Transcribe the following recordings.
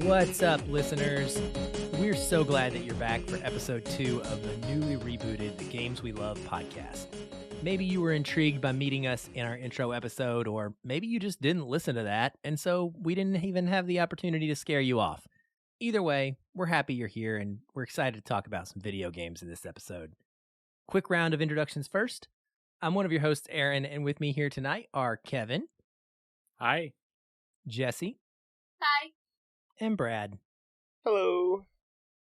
What's up, listeners? We're so glad that you're back for episode 2 of the newly rebooted The Games We Love podcast. Maybe you were intrigued by meeting us in our intro episode, or maybe you just didn't listen to that, and so we didn't even have the opportunity to scare you off. Either way, we're happy you're here, and we're excited to talk about some video games in this episode. Quick round of introductions first. I'm one of your hosts, Aaron, and with me here tonight are Kevin. Hi. Jessie. Hi. And Brad. Hello.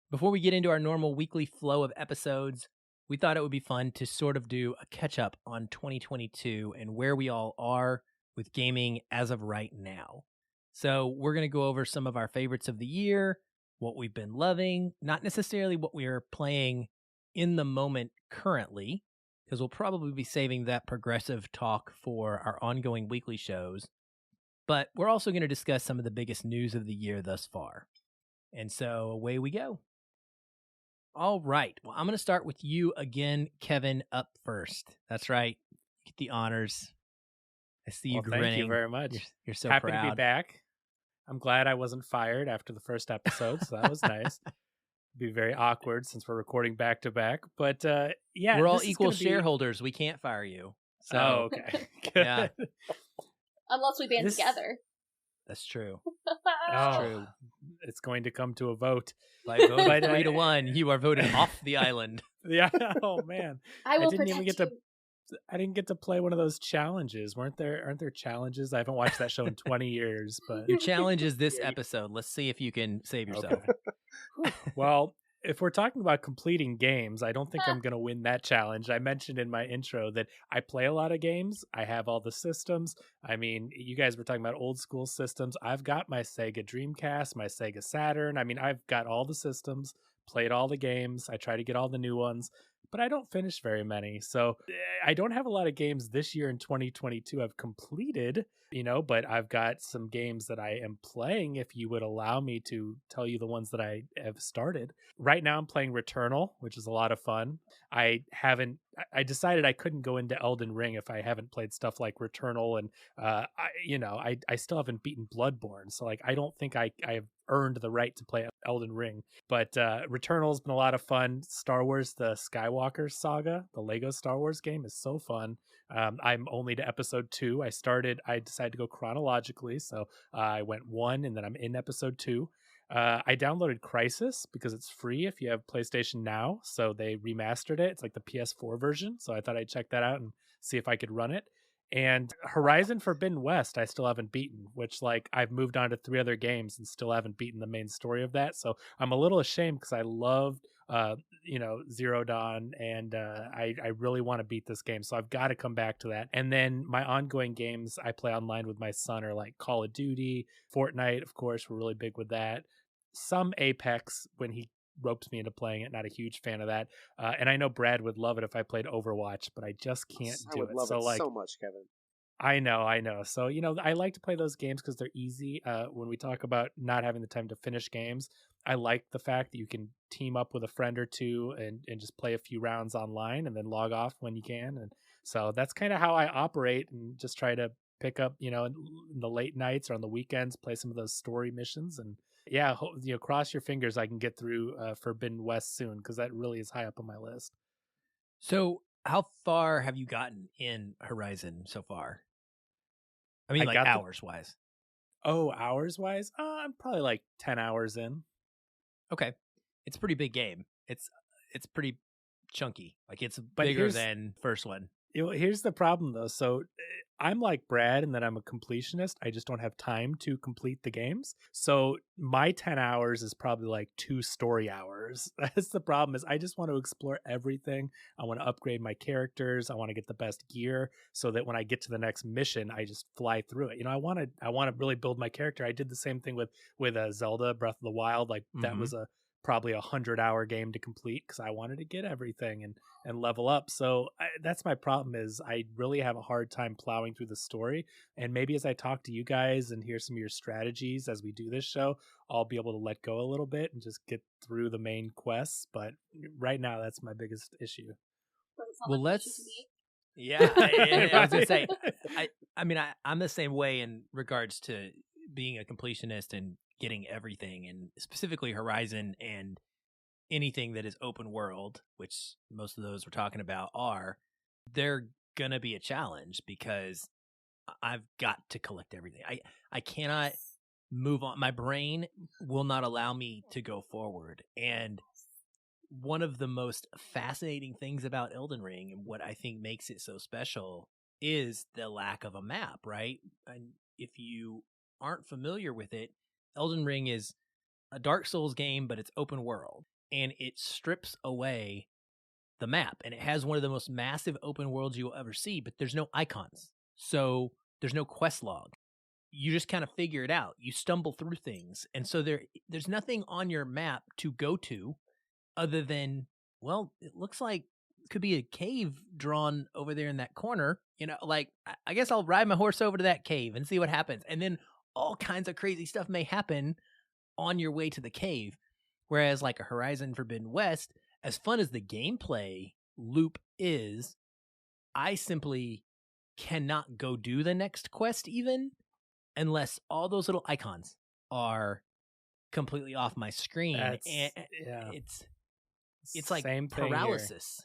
Before we get into our normal weekly flow of episodes, we thought it would be fun to sort of do a catch-up on 2022 and where we all are with gaming as of right now. So we're going to go over some of our favorites of the year, what we've been loving, not necessarily what we are playing in the moment currently, because we'll probably be saving that progressive talk for our ongoing weekly shows. But we're also going to discuss some of the biggest news of the year thus far. And so away we go. All right. Well, I'm going to start with you again, Kevin, up first. That's right. Get the honors. I see you grinning. Thank you very much. You're so happy proud. to be back. I'm glad I wasn't fired after the first episode, so that was nice. It'd be very awkward since we're recording back to back. But yeah, we're all equal shareholders. We can't fire you. So, oh, okay. Yeah. Unless we band together. That's true. That's true. It's going to come to a vote. By vote of 3-1, you are voted off the island. Yeah. Oh man. I didn't get to play one of those challenges. Aren't there challenges? I haven't watched that show in 20 years, but your challenge is this episode. Let's see if you can save yourself. Okay. Well, if we're talking about completing games, I don't think I'm going to win that challenge. I mentioned in my intro that I play a lot of games. I have all the systems. I mean, you guys were talking about old school systems. I've got my Sega Dreamcast, my Sega Saturn. I mean, I've got all the systems, played all the games. I try to get all the new ones, but I don't finish very many. So I don't have a lot of games this year in 2022 I've completed, but I've got some games that I am playing if you would allow me to tell you the ones that I have started. Right now I'm playing Returnal, which is a lot of fun. I decided I couldn't go into Elden Ring if I haven't played stuff like Returnal, and I still haven't beaten Bloodborne. So I don't think I have earned the right to play Elden Ring. But Returnal's been a lot of fun. Star Wars, the Skywalker saga, the Lego Star Wars game, is so fun. I'm only to episode 2. I decided to go chronologically. So I went 1 and then I'm in episode 2. I downloaded Crysis because it's free if you have PlayStation Now. So they remastered it. It's like the PS4 version. So I thought I'd check that out and see if I could run it. And Horizon Forbidden West, I still haven't beaten, which I've moved on to 3 other games and still haven't beaten the main story of that. So I'm a little ashamed because I loved, Zero Dawn, and I really want to beat this game. So I've got to come back to that. And then my ongoing games I play online with my son are like Call of Duty, Fortnite, of course, we're really big with that. Some Apex when he ropes me into playing it. Not a huge fan of that. And I know Brad would love it if I played Overwatch, but I just can't do it. I would love it so much, Kevin. I know. So, I like to play those games because they're easy. When we talk about not having the time to finish games, I like the fact that you can team up with a friend or two and just play a few rounds online and then log off when you can. And so that's kind of how I operate, and just try to pick up, in the late nights or on the weekends, play some of those story missions. And yeah, cross your fingers I can get through Forbidden West soon, because that really is high up on my list. So how far have you gotten in Horizon so far? I mean, hours-wise. Hours-wise? I'm probably 10 hours in. Okay. It's a pretty big game. It's pretty chunky. It's bigger than first one. Here's the problem, though. So I'm like Brad in that I'm a completionist. I just don't have time to complete the games. So my 10 hours is probably 2 story hours. That's the problem, is I just want to explore everything. I want to upgrade my characters. I want to get the best gear so that when I get to the next mission, I just fly through it. I want to really build my character. I did the same thing with Zelda Breath of the Wild. That was probably 100-hour game to complete because I wanted to get everything and level up. So that's my problem, is I really have a hard time plowing through the story. And maybe as I talk to you guys and hear some of your strategies as we do this show, I'll be able to let go a little bit and just get through the main quests. But right now, that's my biggest issue. Well, yeah, I was gonna say, I'm the same way in regards to being a completionist and getting everything, and specifically Horizon and anything that is open world, which most of those we're talking about are, they're gonna be a challenge because I've got to collect everything. I cannot move on. My brain will not allow me to go forward. And one of the most fascinating things about Elden Ring and what I think makes it so special is the lack of a map, right? And if you aren't familiar with it, Elden Ring is a Dark Souls game, but it's open world, and it strips away the map, and it has one of the most massive open worlds you'll ever see, but there's no icons. So there's no quest log. You just kind of figure it out. You stumble through things. And so there's nothing on your map to go to other than, well, it looks like it could be a cave drawn over there in that corner. You know, like, I guess I'll ride my horse over to that cave and see what happens. And then all kinds of crazy stuff may happen on your way to the cave. Whereas like a Horizon Forbidden West, as fun as the gameplay loop is, I simply cannot go do the next quest even unless all those little icons are completely off my screen. And it's like Same thing paralysis.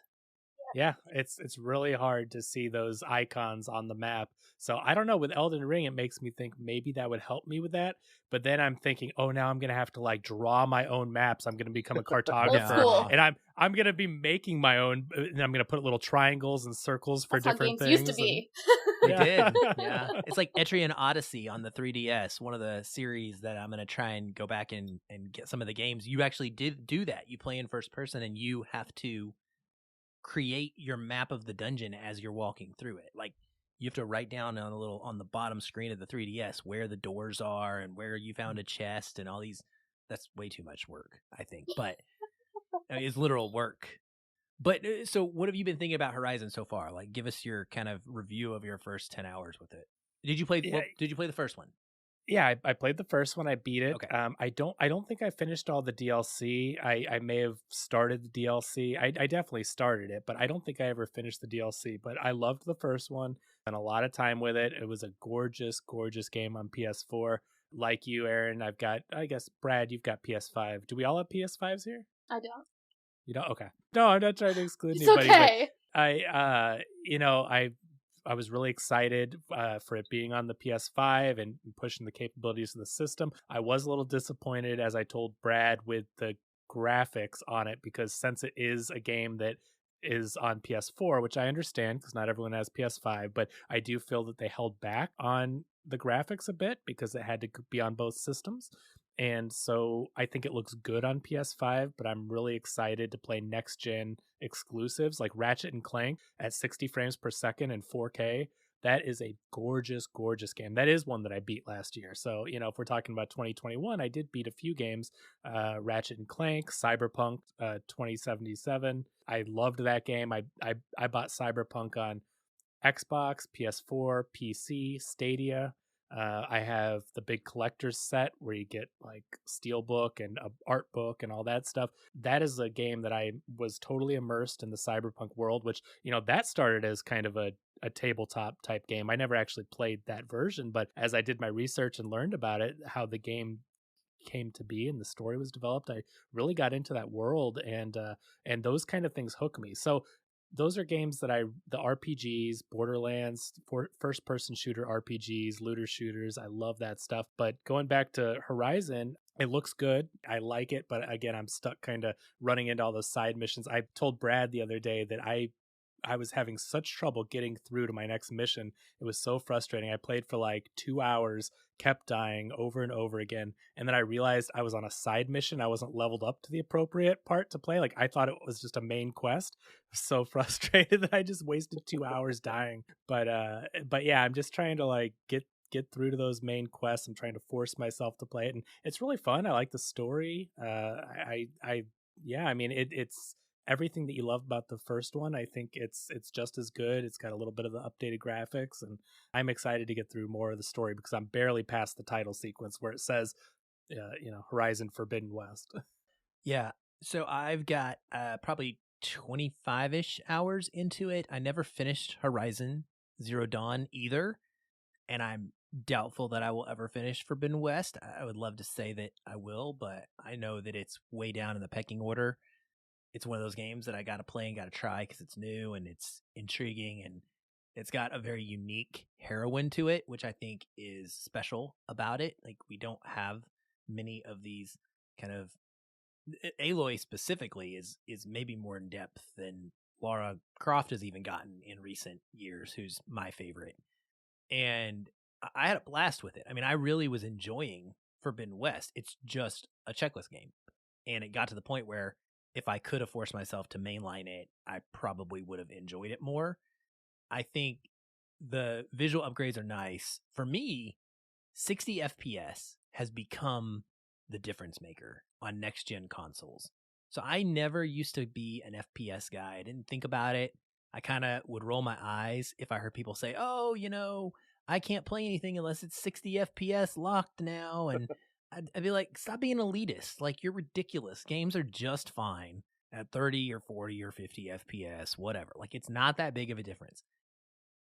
Yeah, it's really hard to see those icons on the map. So I don't know, with Elden Ring, it makes me think maybe that would help me with that. But then I'm thinking, oh, now I'm gonna have to like draw my own maps. I'm gonna become a cartographer, and I'm gonna be making my own. And I'm gonna put little triangles and circles for different things. Used to be. They did, yeah. It's like Etrian Odyssey on the 3DS, one of the series that I'm gonna try and go back and get some of the games. You actually did do that. You play in first person, and you have to create your map of the dungeon as you're walking through it. Like, you have to write down on the bottom screen of the 3DS where the doors are and where you found a chest and all these. That's way too much work, I think, but I mean, it's literal work. But so what have you been thinking about Horizon so far? Like, give us your kind of review of your first 10 hours with it. Did you play the first one? Yeah, I played the first one. I beat it. Okay. I don't think I finished all the DLC. I may have started the DLC. I definitely started it, but I don't think I ever finished the DLC. But I loved the first one. Spent a lot of time with it. It was a gorgeous, gorgeous game on PS4. Like you, Aaron, I guess, Brad, you've got PS5. Do we all have PS5s here? I don't. You don't? Okay. No, I'm not trying to exclude It's anybody. okay. I was really excited for it being on the PS5 and pushing the capabilities of the system. I was a little disappointed, as I told Brad, with the graphics on it, because since it is a game that is on PS4, which I understand because not everyone has PS5, but I do feel that they held back on the graphics a bit because it had to be on both systems. And so I think it looks good on PS5, but I'm really excited to play next gen exclusives like Ratchet and Clank at 60 frames per second and 4K. That is a gorgeous, gorgeous game. That is one that I beat last year. So, if we're talking about 2021, I did beat a few games, Ratchet and Clank, Cyberpunk 2077. I loved that game. I bought Cyberpunk on Xbox, PS4, PC, Stadia. I have the big collector's set where you get like Steelbook and a art book and all that stuff. That is a game that I was totally immersed in the Cyberpunk world, which, that started as kind of a tabletop type game. I never actually played that version, but as I did my research and learned about it, how the game came to be and the story was developed, I really got into that world, and those kind of things hook me. So those are games that the RPGs, Borderlands, first person shooter RPGs, looter shooters. I love that stuff. But going back to Horizon, it looks good. I like it. But again, I'm stuck kind of running into all those side missions. I told Brad the other day that I was having such trouble getting through to my next mission. It was so frustrating. I played for like 2 hours, kept dying over and over again. And then I realized I was on a side mission. I wasn't leveled up to the appropriate part to play. Like, I thought it was just a main quest. So frustrated that I just wasted 2 hours dying. But yeah, I'm just trying to like get through to those main quests. I'm trying to force myself to play it. And it's really fun. I like the story. It's everything that you love about the first one. I think it's just as good. It's got a little bit of the updated graphics, and I'm excited to get through more of the story because I'm barely past the title sequence where it says, Horizon Forbidden West. Yeah. So I've got probably 25-ish hours into it. I never finished Horizon Zero Dawn either, and I'm doubtful that I will ever finish Forbidden West. I would love to say that I will, but I know that it's way down in the pecking order. It's one of those games that I got to play and got to try because it's new and it's intriguing and it's got a very unique heroine to it, which I think is special about it. Like, we don't have many of these kind of Aloy specifically is maybe more in depth than Lara Croft has even gotten in recent years, who's my favorite. And I had a blast with it. I mean, I really was enjoying Forbidden West. It's just a checklist game. And it got to the point where if I could have forced myself to mainline it, I probably would have enjoyed it more. I think the visual upgrades are nice. For me, 60 FPS has become the difference maker on next gen consoles. So I never used to be an FPS guy. I didn't think about it. I kind of would roll my eyes if I heard people say, "Oh, I can't play anything unless it's 60 FPS locked now." And I'd be like, "Stop being elitist. Like, you're ridiculous. Games are just fine at 30 or 40 or 50 FPS, whatever. Like, it's not that big of a difference."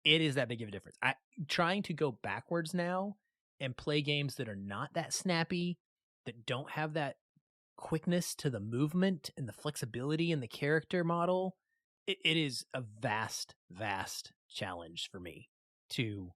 It is that big of a difference. Trying to go backwards now and play games that are not that snappy, that don't have that quickness to the movement and the flexibility in the character model, it is a vast challenge for me to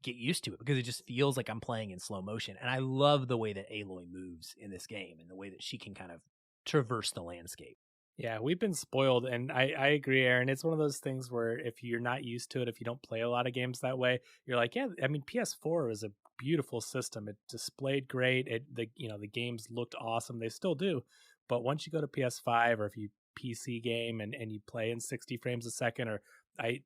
get used to it, because it just feels like I'm playing in slow motion. And I love the way that Aloy moves in this game and the way that she can kind of traverse the landscape. Yeah, we've been spoiled, and I agree, Aaron. It's one of those things where if you're not used to it, if you don't play a lot of games that way, you're like, yeah, I mean, PS4 is a beautiful system. It displayed great. The games looked awesome. They still do. But once you go to PS5, or if you PC game and you play in 60 frames a second, or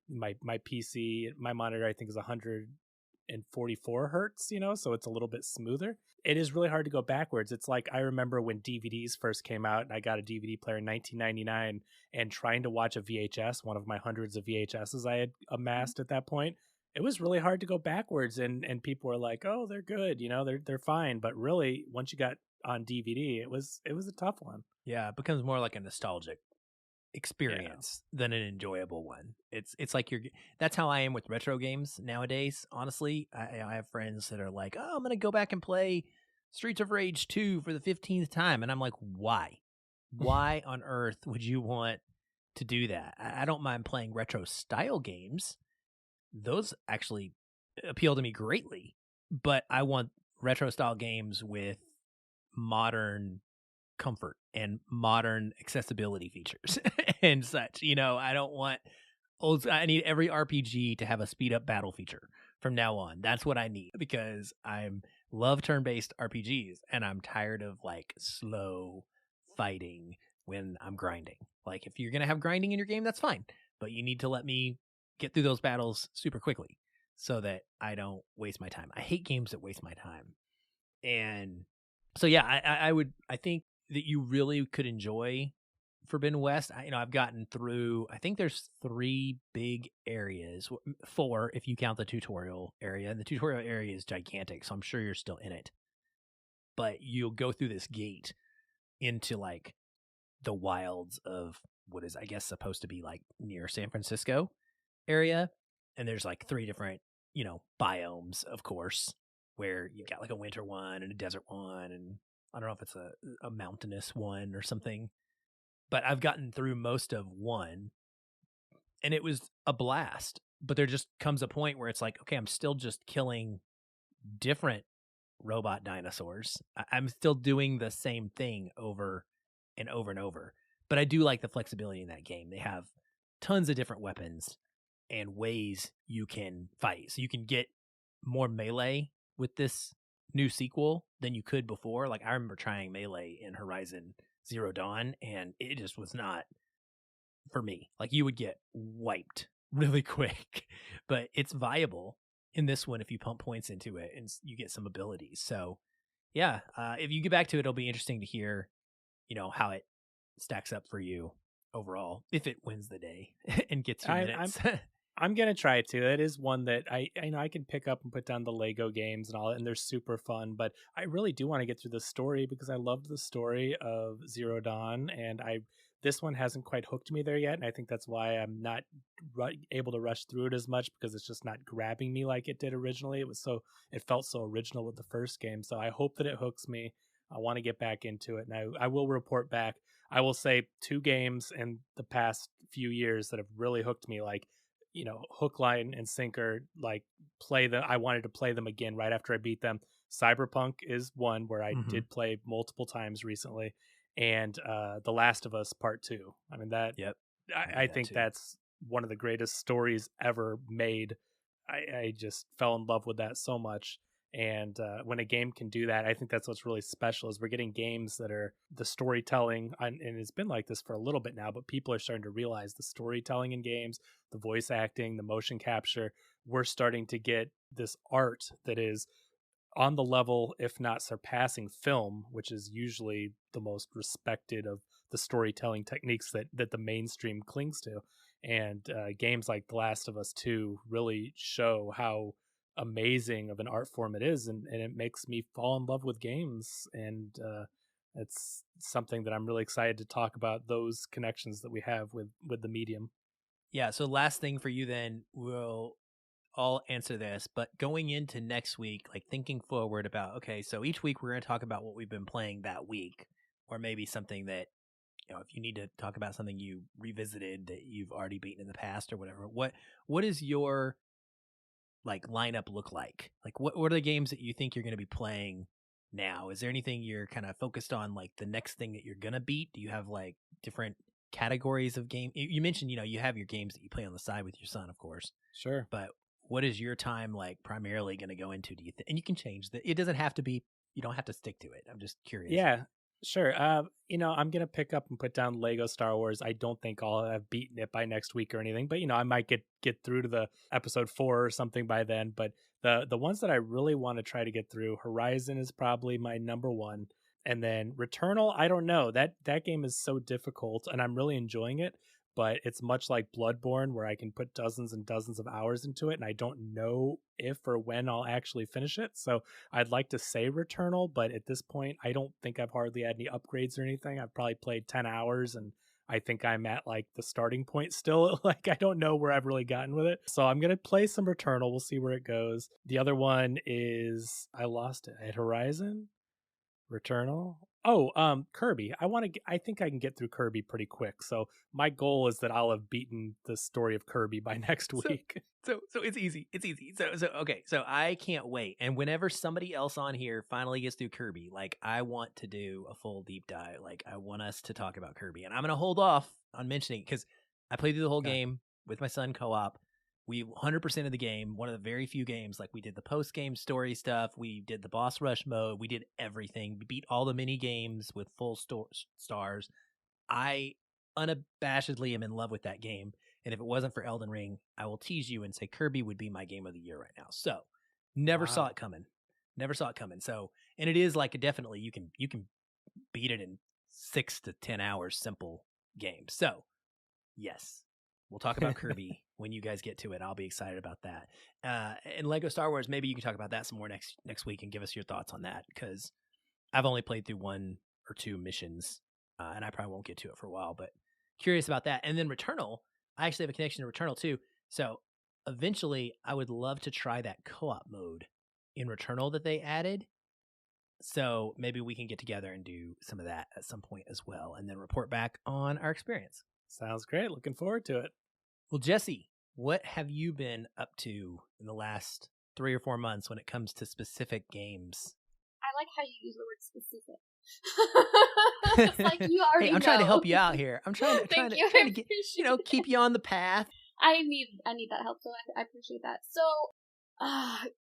my PC, my monitor, I think is 144 hertz, so it's a little bit smoother. It is really hard to go backwards. It's like, I remember when DVDs first came out and I got a DVD player in 1999, and trying to watch a VHS, one of my hundreds of VHSs I had amassed at that point. It was really hard to go backwards, and people were like, "Oh, they're good, they're fine." But really, once you got on DVD, it was a tough one. Yeah, it becomes more like a nostalgic experience than an enjoyable one. It's like that's how I am with retro games nowadays. Honestly, I have friends that are like, "Oh, I'm gonna go back and play Streets of Rage 2 for the 15th time," and I'm like, "Why? Why on earth would you want to do that?" I don't mind playing retro style games; those actually appeal to me greatly. But I want retro style games with modern comfort and modern accessibility features and such. I don't want I need every RPG to have a speed up battle feature from now on. That's what I need, because I'm love turn-based RPGs and I'm tired of like slow fighting when I'm grinding. Like, if you're going to have grinding in your game, that's fine, but you need to let me get through those battles super quickly so that I don't waste my time. I hate games that waste my time. And so yeah, I think that you really could enjoy Forbidden West. I've gotten through, I think there's 3 big areas, 4 if you count the tutorial area. And the tutorial area is gigantic, so I'm sure you're still in it. But you'll go through this gate into like the wilds of what is, I guess, supposed to be like near San Francisco area. And there's like 3 different, biomes, of course, where you've got like a winter one and a desert one, and I don't know if it's a mountainous one or something, but I've gotten through most of one and it was a blast. But there just comes a point where it's like, okay, I'm still just killing different robot dinosaurs. I'm still doing the same thing over and over and over. But I do like the flexibility in that game. They have tons of different weapons and ways you can fight. So you can get more melee with this new sequel than you could before. Like, I remember trying melee in Horizon Zero Dawn and it just was not for me. Like, you would get wiped really quick, but it's viable in this one if you pump points into it and you get some abilities. So yeah, if you get back to it, it'll be interesting to hear, how it stacks up for you overall, if it wins the day and gets your minutes. I'm gonna try it too. It is one that I know I can pick up and put down the Lego games and all that, and they're super fun. But I really do want to get through the story, because I loved the story of Zero Dawn, and This one hasn't quite hooked me there yet, and I think that's why I'm not able to rush through it as much, because it's just not grabbing me like it did originally. It felt so original with the first game, so I hope that it hooks me. I want to get back into it, and I will report back. I will say 2 games in the past few years that have really hooked me, like, hook, line, and sinker, like I wanted to play them again right after I beat them. Cyberpunk is one where I did play multiple times recently, and The Last of Us Part 2. I mean, that, Yep. I think that's one of the greatest stories ever made. I just fell in love with that so much. And when a game can do that, I think that's what's really special, is we're getting games that are the storytelling, and it's been like this for a little bit now, but people are starting to realize the storytelling in games, the voice acting, the motion capture. We're starting to get this art that is on the level, if not surpassing, film, which is usually the most respected of the storytelling techniques that the mainstream clings to. And games like The Last of Us 2 really show how amazing of an art form it is, and it makes me fall in love with games. And it's something that I'm really excited to talk about, those connections that we have with the medium. Yeah, so last thing for you then, we'll all answer this, but going into next week, like thinking forward about, okay, so each week we're going to talk about what we've been playing that week, or maybe something that, if you need to talk about something you revisited that you've already beaten in the past or whatever, what is your like lineup look like? Like what are the games that you think you're going to be playing now? Is there anything you're kind of focused on, like the next thing that you're going to beat? Do you have like different categories of game? You mentioned, you have your games that you play on the side with your son, of course. Sure. But what is your time like primarily going to go into, do you think? And you can change that. It doesn't have to be, you don't have to stick to it. I'm just curious. Yeah, sure. I'm going to pick up and put down Lego Star Wars. I don't think I'll have beaten it by next week or anything, but I might get through to the episode 4 or something by then. But the ones that I really want to try to get through, Horizon is probably my number 1. And then Returnal, I don't know. That game is so difficult, and I'm really enjoying it, but it's much like Bloodborne, where I can put dozens and dozens of hours into it, and I don't know if or when I'll actually finish it. So I'd like to say Returnal, but at this point, I don't think I've hardly had any upgrades or anything. I've probably played 10 hours, and I think I'm at like the starting point still. Like, I don't know where I've really gotten with it. So I'm going to play some Returnal. We'll see where it goes. The other one is, I lost it at Horizon. Returnal. Oh, Kirby. I think I can get through Kirby pretty quick. So my goal is that I'll have beaten the story of Kirby by next week. So it's easy. It's easy. So okay. So I can't wait. And whenever somebody else on here finally gets through Kirby, like I want to do a full deep dive. Like I want us to talk about Kirby, and I'm gonna hold off on mentioning it because I played through the whole game with my son co-op. We 100% of the game, one of the very few games, like we did the post-game story stuff, we did the boss rush mode, we did everything. We beat all the mini games with full stars. I unabashedly am in love with that game. And if it wasn't for Elden Ring, I will tease you and say Kirby would be my game of the year right now. So never saw it coming. Never saw it coming. So, and it is like definitely you can beat it in 6 to 10 hours, simple game. So yes, we'll talk about Kirby when you guys get to it. I'll be excited about that. And Lego Star Wars, maybe you can talk about that some more next week and give us your thoughts on that, because I've only played through 1 or 2 missions, and I probably won't get to it for a while, but curious about that. And then Returnal, I actually have a connection to Returnal too. So eventually I would love to try that co-op mode in Returnal that they added. So maybe we can get together and do some of that at some point as well, and then report back on our experience. Sounds great. Looking forward to it. Well, Jessie, what have you been up to in the last 3 or 4 months when it comes to specific games? I like how you use the word specific. It's like you already I'm trying to help you out here. I'm trying to get, keep you on the path. I need that help, so I appreciate that. So,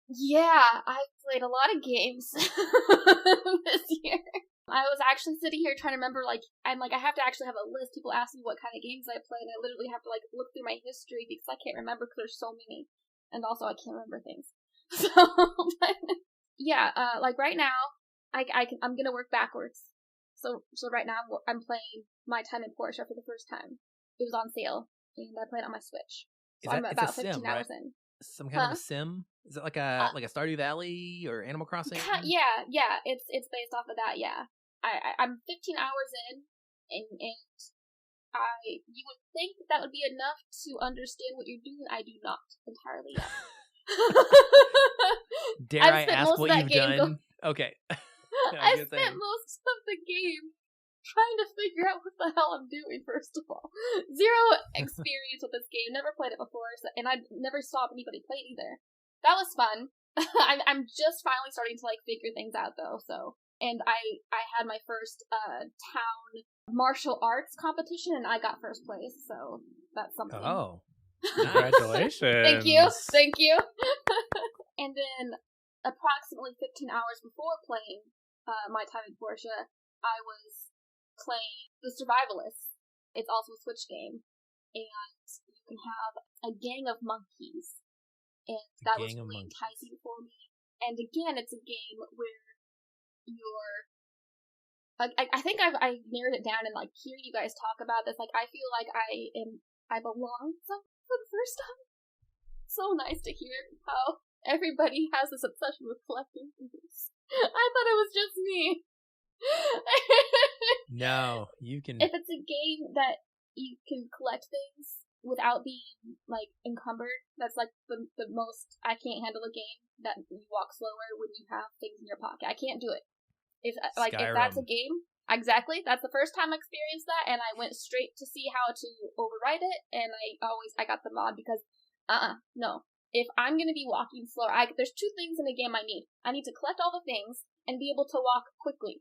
yeah, I've played a lot of games this year. I was actually sitting here trying to remember, I have to actually have a list. People ask me what kind of games I play, and I literally have to, look through my history because I can't remember because there's so many. And also, I can't remember things. So, yeah, right now, I'm gonna work backwards. So right now, I'm playing My Time in Portia for the first time. It was on sale, and I played it on my Switch. So I'm about 15 hours in. Some kind of a sim? Is it like a Stardew Valley or Animal Crossing? Yeah. It's based off of that. Yeah, I'm 15 hours in, and You would think that would be enough to understand what you're doing. I do not entirely yet. Dare I ask what you've done? Okay. I spent most of the game trying to figure out what the hell I'm doing, first of all. Zero experience with this game, never played it before, and I never saw anybody play it either. That was fun. I'm just finally starting to, like, figure things out, though, so. And I had my first town martial arts competition, and I got first place, so that's something. Oh. Congratulations. Thank you. And then, approximately 15 hours before playing my time in Portia, I was playing The Survivalist. It's also a Switch game, and you can have a gang of monkeys, and that was really enticing for me. And again, it's a game where you're, I think I narrowed it down and, like, hear you guys talk about this. Like, I feel like I belong for the first time. So nice to hear how everybody has this obsession with collecting things. I thought it was just me. No, you can. If it's a game that you can collect things without being, like, encumbered, that's, like, the most. I can't handle a game that you walk slower when you have things in your pocket. I can't do it. If that's a game, exactly. That's the first time I experienced that, and I went straight to see how to override it, and I got the mod because, no. If I'm gonna be walking slower, there's two things in a game I need. I need to collect all the things and be able to walk quickly.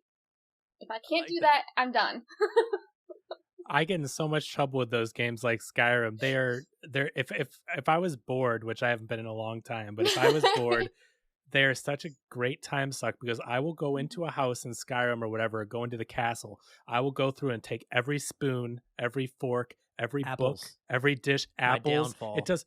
If I can't do that, I'm done. I get in so much trouble with those games like Skyrim. They're if I was bored, which I haven't been in a long time, but if I was bored, they're such a great time suck because I will go into a house in Skyrim or whatever, go into the castle. I will go through and take every spoon, every fork, every book, every dish, apples. My downfall. It does.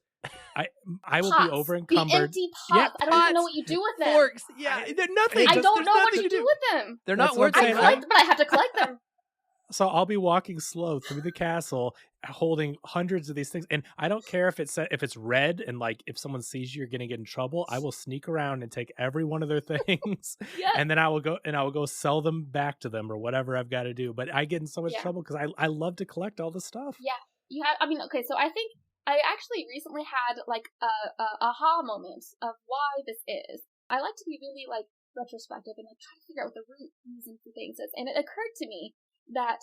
I will pots. be over encumbered. The empty pots. I don't even know what you do with them. Forks. Yeah, they're nothing. I don't know what to do with them. They're not worth I collect them, but I have to collect them. So I'll be walking slow through the castle, holding hundreds of these things, and I don't care if it's red and, like, if someone sees you, you're gonna get in trouble. I will sneak around and take every one of their things, and then I will go sell them back to them or whatever I've got to do. But I get in so much trouble because I love to collect all the stuff. Yeah, you have. I mean, okay, so I think I actually recently had, like, a aha moment of why this is. I like to be really, like, retrospective and, like, try to figure out what the root reason for things is, and it occurred to me that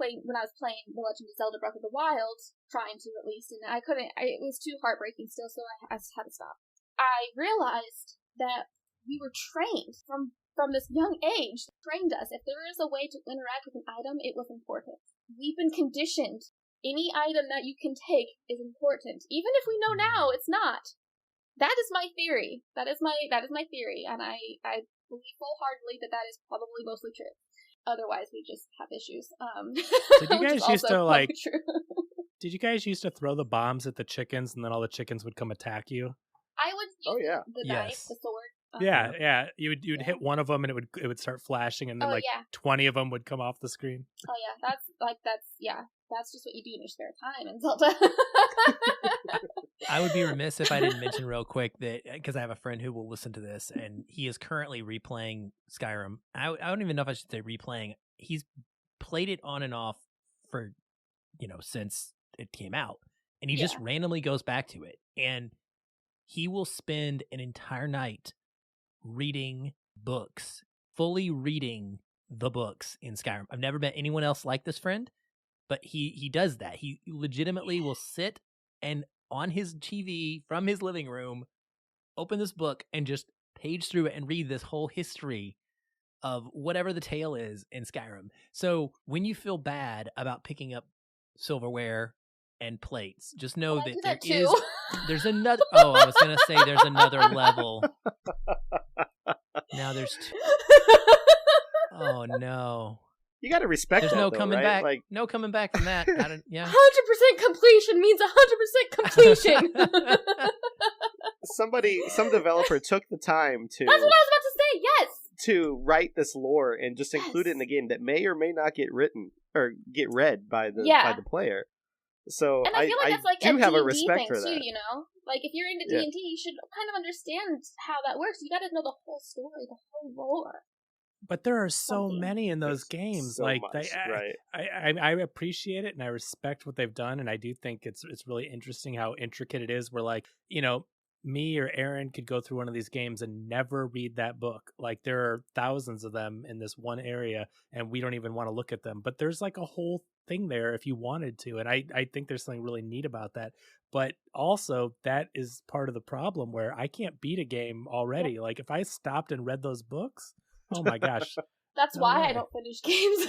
when I was playing The Legend of Zelda Breath of the Wild, trying to at least, and I couldn't, it was too heartbreaking still, so I just had to stop. I realized that we were trained from this young age, trained us. If there is a way to interact with an item, it was important. We've been conditioned. Any item that you can take is important. Even if we know now it's not. That is my theory. That is my theory, and I believe wholeheartedly that is probably mostly true. Otherwise, we just have issues. Did you guys used to, like? Did you guys used to throw the bombs at the chickens, and then all the chickens would come attack you? I would use the knife, the sword. Yeah. You'd hit one of them, and it would start flashing, and then 20 of them would come off the screen. Oh yeah, that's just what you do in your spare time in Zelda. I would be remiss if I didn't mention real quick that, because I have a friend who will listen to this, and he is currently replaying Skyrim. I don't even know if I should say replaying. He's played it on and off for, since it came out, and he just randomly goes back to it, and he will spend an entire night reading books, fully reading the books in Skyrim. I've never met anyone else like this friend, but he does that. He legitimately will sit and on his TV from his living room, open this book and just page through it and read this whole history of whatever the tale is in Skyrim. So when you feel bad about picking up silverware and plates, just know that there's another. Oh, I was gonna say there's another level. Now there's. Oh no. You got to respect. There's that, no though, coming right? back. Like, no coming back from that. 100% completion means 100% completion. some developer took the time to. That's what I was about to say. Yes. To write this lore and just include it in the game that may or may not get written or get read by the player. So and I feel like that's like do a have D&D a respect thing for that. too, Like if you're into D&D, you should kind of understand how that works. You got to know the whole story, the whole lore. But there are so many in those games. So like much, right? I appreciate it and I respect what they've done, and I do think it's really interesting how intricate it is. Where like, you know, me or Aaron could go through one of these games and never read that book. Like there are thousands of them in this one area, and we don't even want to look at them. But there's like a whole thing there if you wanted to, and I think there's something really neat about that. But also that is part of the problem where I can't beat a game already. Yeah. Like if I stopped and read those books. Oh my gosh. That's why I don't finish games.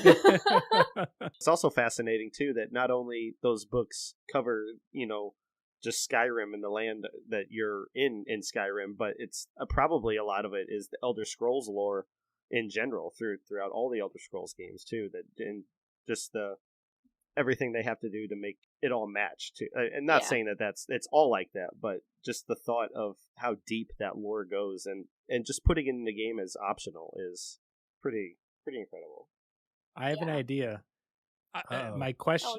It's also fascinating too that not only those books cover, you know, just Skyrim and the land that you're in Skyrim, but it's probably a lot of it is the Elder Scrolls lore in general throughout all the Elder Scrolls games too, that and just the everything they have to do to make it all match too. And not saying that it's all like that, but just the thought of how deep that lore goes and just putting it in the game as optional is pretty incredible. I have an idea. My question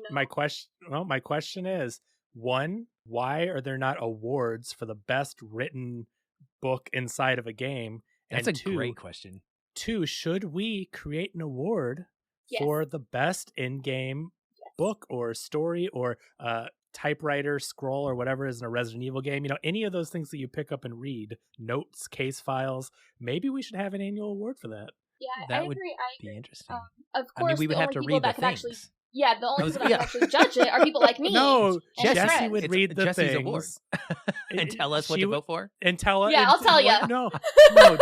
is, one, why are there not awards for the best written book inside of a game? That's a great question. Two, should we create an award for the best in-game book or story or typewriter scroll or whatever is in a Resident Evil game? You know, any of those things that you pick up and read, notes, case files, maybe we should have an annual award for that. Yeah, that I would agree. be interesting. Of course, I mean, we would have to read the things. Actually, the only people that can actually judge it are people like me. No, Jessie would read the Jesse's things award. And tell us what to vote for. And tell us. Yeah, I'll tell you. No,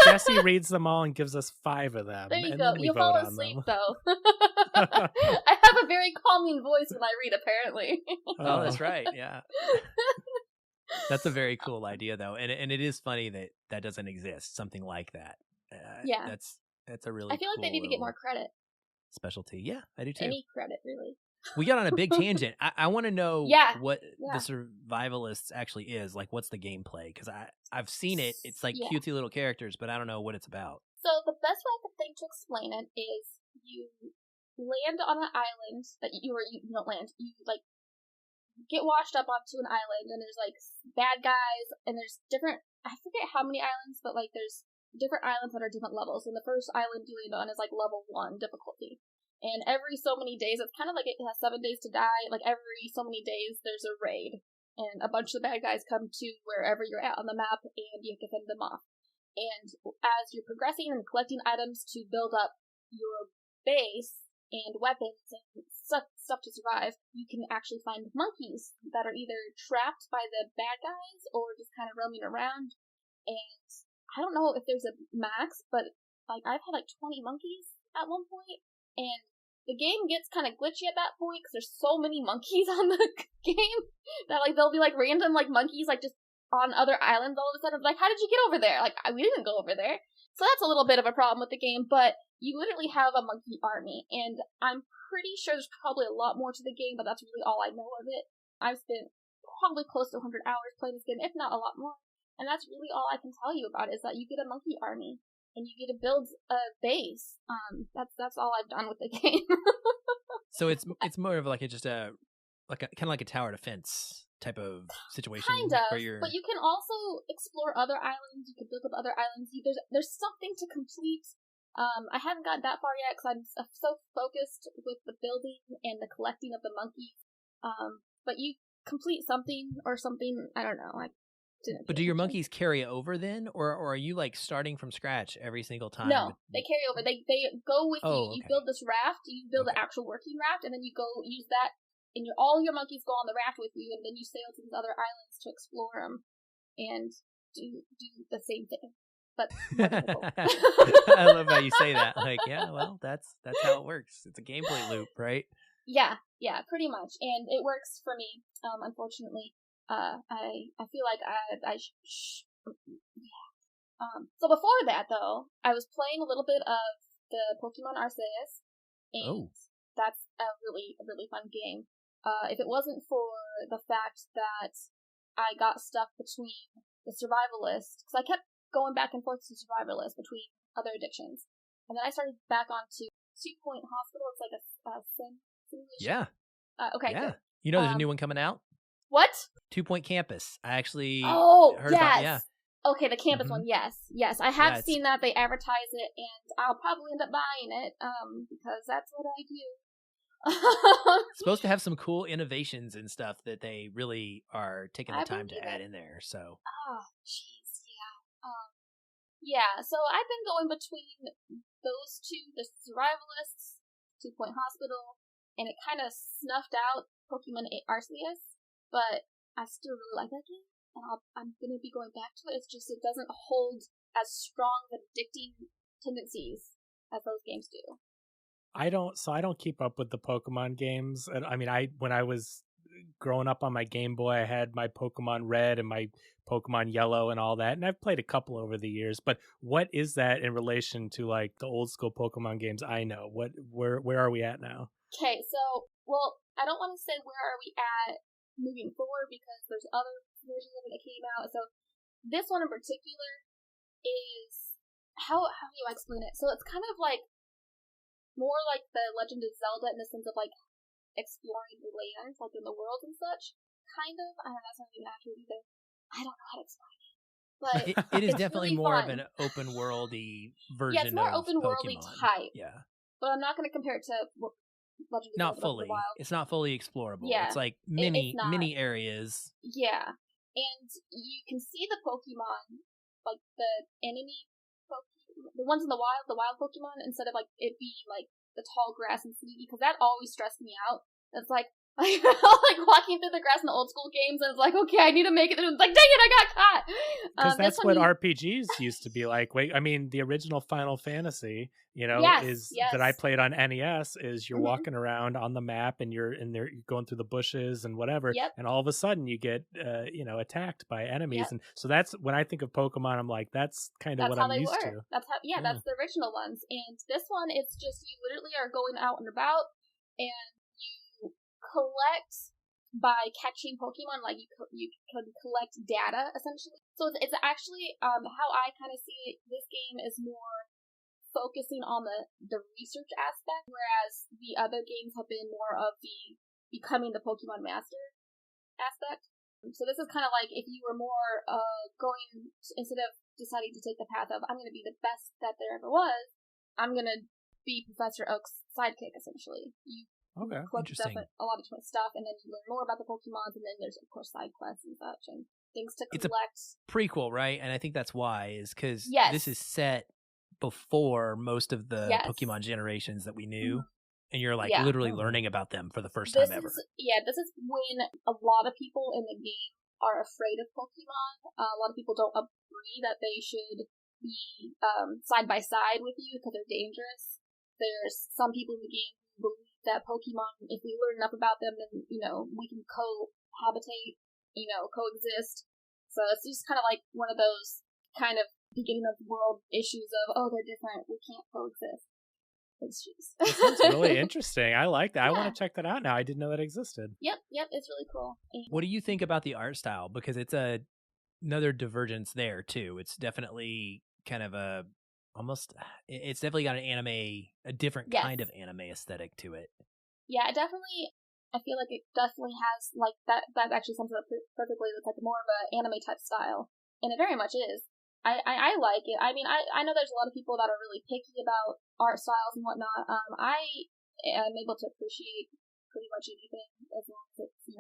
Jessie reads them all and gives us 5 of them. There you and go. Then we You'll vote fall on asleep them. though. I have a very calming voice when I read, apparently. Oh, that's right. Yeah. That's a very cool idea, though, and it is funny that doesn't exist. Something like that. That's a really. I feel like they need to get more credit. Specialty, yeah, I do too. Any credit, really. We got on a big tangent. I want to know what the Survivalists actually is. Like, what's the gameplay? Because I've seen it. It's like cutesy little characters, but I don't know what it's about. So the best way I can think to explain it is you land on an island that you don't land. You like get washed up onto an island, and there's like bad guys, and there's different. I forget how many islands, but like there's different islands that are different levels. And the first island you land on is like level 1 difficulty. And every so many days, it's kind of like it has 7 days to die. Like every so many days, there's a raid, and a bunch of the bad guys come to wherever you're at on the map, and you have to fend them off. And as you're progressing and collecting items to build up your base and weapons and stuff to survive, you can actually find monkeys that are either trapped by the bad guys or just kind of roaming around. And I don't know if there's a max, but like I've had like 20 monkeys at one point, and the game gets kind of glitchy at that point because there's so many monkeys on the game that like there'll be like random like monkeys like just on other islands all of a sudden. Like, how did you get over there? Like, we didn't go over there. So that's a little bit of a problem with the game, but you literally have a monkey army, and I'm pretty sure there's probably a lot more to the game, but that's really all I know of it. I've spent probably close to 100 hours playing this game, if not a lot more. And that's really all I can tell you about it, is that you get a monkey army, and you get to build a base. That's all I've done with the game. So it's more of like kind of like a tower defense type of situation. Kind of, but you can also explore other islands. You can build up other islands. There's something to complete. I haven't gotten that far yet because I'm so focused with the building and the collecting of the monkeys. But you complete something or something. I don't know. But do your monkeys carry over then, or are you like starting from scratch every single time? No, they carry over. They go with you. You okay. build this raft. You build an actual working raft, and then you go use that, and all your monkeys go on the raft with you, and then you sail to these other islands to explore them and do the same thing. But I love how you say that. Like, yeah, well, that's how it works. It's a gameplay loop, right? Yeah, pretty much, and it works for me. Unfortunately. I feel like so before that, though, I was playing a little bit of the Pokemon Arceus, and that's a really fun game. If it wasn't for the fact that I got stuck between the Survivalist, because I kept going back and forth to Survivalist between other addictions, and then I started back onto 2 Point Hospital. It's like a simulation. Yeah. Okay. Yeah. Good. You know, there's a new one coming out. What? 2 Point Campus. I actually heard about. Yeah. Okay, the campus one, yes. I Yeah, have seen that. They advertise it, and I'll probably end up buying it, because that's what I do. it's supposed to have some cool innovations and stuff that they really are taking the time to add in there. So, oh, jeez, yeah. Yeah, so I've been going between those two, the Survivalists, 2 Point Hospital, and it kind of snuffed out Pokemon Arceus, but I still really like that game, and I'm going to be going back to it. It's just it doesn't hold as strong of addicting tendencies as those games do. I don't keep up with the Pokemon games. And I mean, when I was growing up on my Game Boy, I had my Pokemon Red and my Pokemon Yellow and all that, and I've played a couple over the years. But what is that in relation to like the old school Pokemon games I know? Where are we at now? Okay, so I don't want to say where are we at moving forward because there's other versions of it that came out. So this one in particular is how do you explain it? So it's kind of like more like the Legend of Zelda in the sense of like exploring the lands, like in the world and such. Kind of. I don't know, that's not even accurate either. I don't know how to explain it. But it is it's definitely really more fun. of an open worldy version. Yeah, it's more of open worldy Pokemon. type. Yeah, but I'm not going to compare it to Legend of not Zelda fully. Wild. It's not fully explorable. Yeah, it's like it's not. mini areas. Yeah, and you can see the Pokemon, like the enemy Pokemon, the ones in the wild Pokemon, instead of like it being like the tall grass and sneaky, because that always stressed me out. It's like like walking through the grass in the old school games, and it's like, okay, I need to make it. And it's like, dang it, I got caught. Because that's what RPGs used to be like. Wait, I mean, the original Final Fantasy, yes. that I played on NES. Is you're walking around on the map, and you're going through the bushes and whatever, and all of a sudden you get, attacked by enemies, and so that's when I think of Pokemon. I'm like, that's kind of what I'm used to. That's how, that's the original ones. And this one, it's just you literally are going out and about, and you collect by catching Pokemon. Like you could collect data essentially. So it's actually how I kind of see it. This game is more focusing on the research aspect, whereas the other games have been more of the becoming the Pokemon master aspect. So this is kind of like if you were more going instead of deciding to take the path of I'm going to be the best that there ever was, I'm going to be Professor Oak's sidekick essentially. You collect stuff, a lot of different stuff, and then you learn more about the Pokemon, and then there's of course side quests and such and things to collect. It's a prequel, right? And I think that's why is because this is set before most of the Pokemon generations that we knew. And you're like literally learning about them for the first time ever. This is when a lot of people in the game are afraid of Pokemon. A lot of people don't agree that they should be side by side with you because they're dangerous. There's some people in the game who believe that Pokemon, if we learn enough about them, then we can cohabitate, coexist. So it's just kind of like one of those kind of beginning of the world issues of they're different, we can't coexist. That's really interesting. I like that. I want to check that out now. I didn't know that existed. Yep, it's really cool. What do you think about the art style? Because it's another divergence there too. It's definitely kind of it's definitely got a different kind of anime aesthetic to it. Yeah, I feel like it definitely has like that actually sums it up perfectly. It's like more of an anime type style, and it very much is. I like it. I mean, I know there's a lot of people that are really picky about art styles and whatnot. I am able to appreciate pretty much anything as long as it's,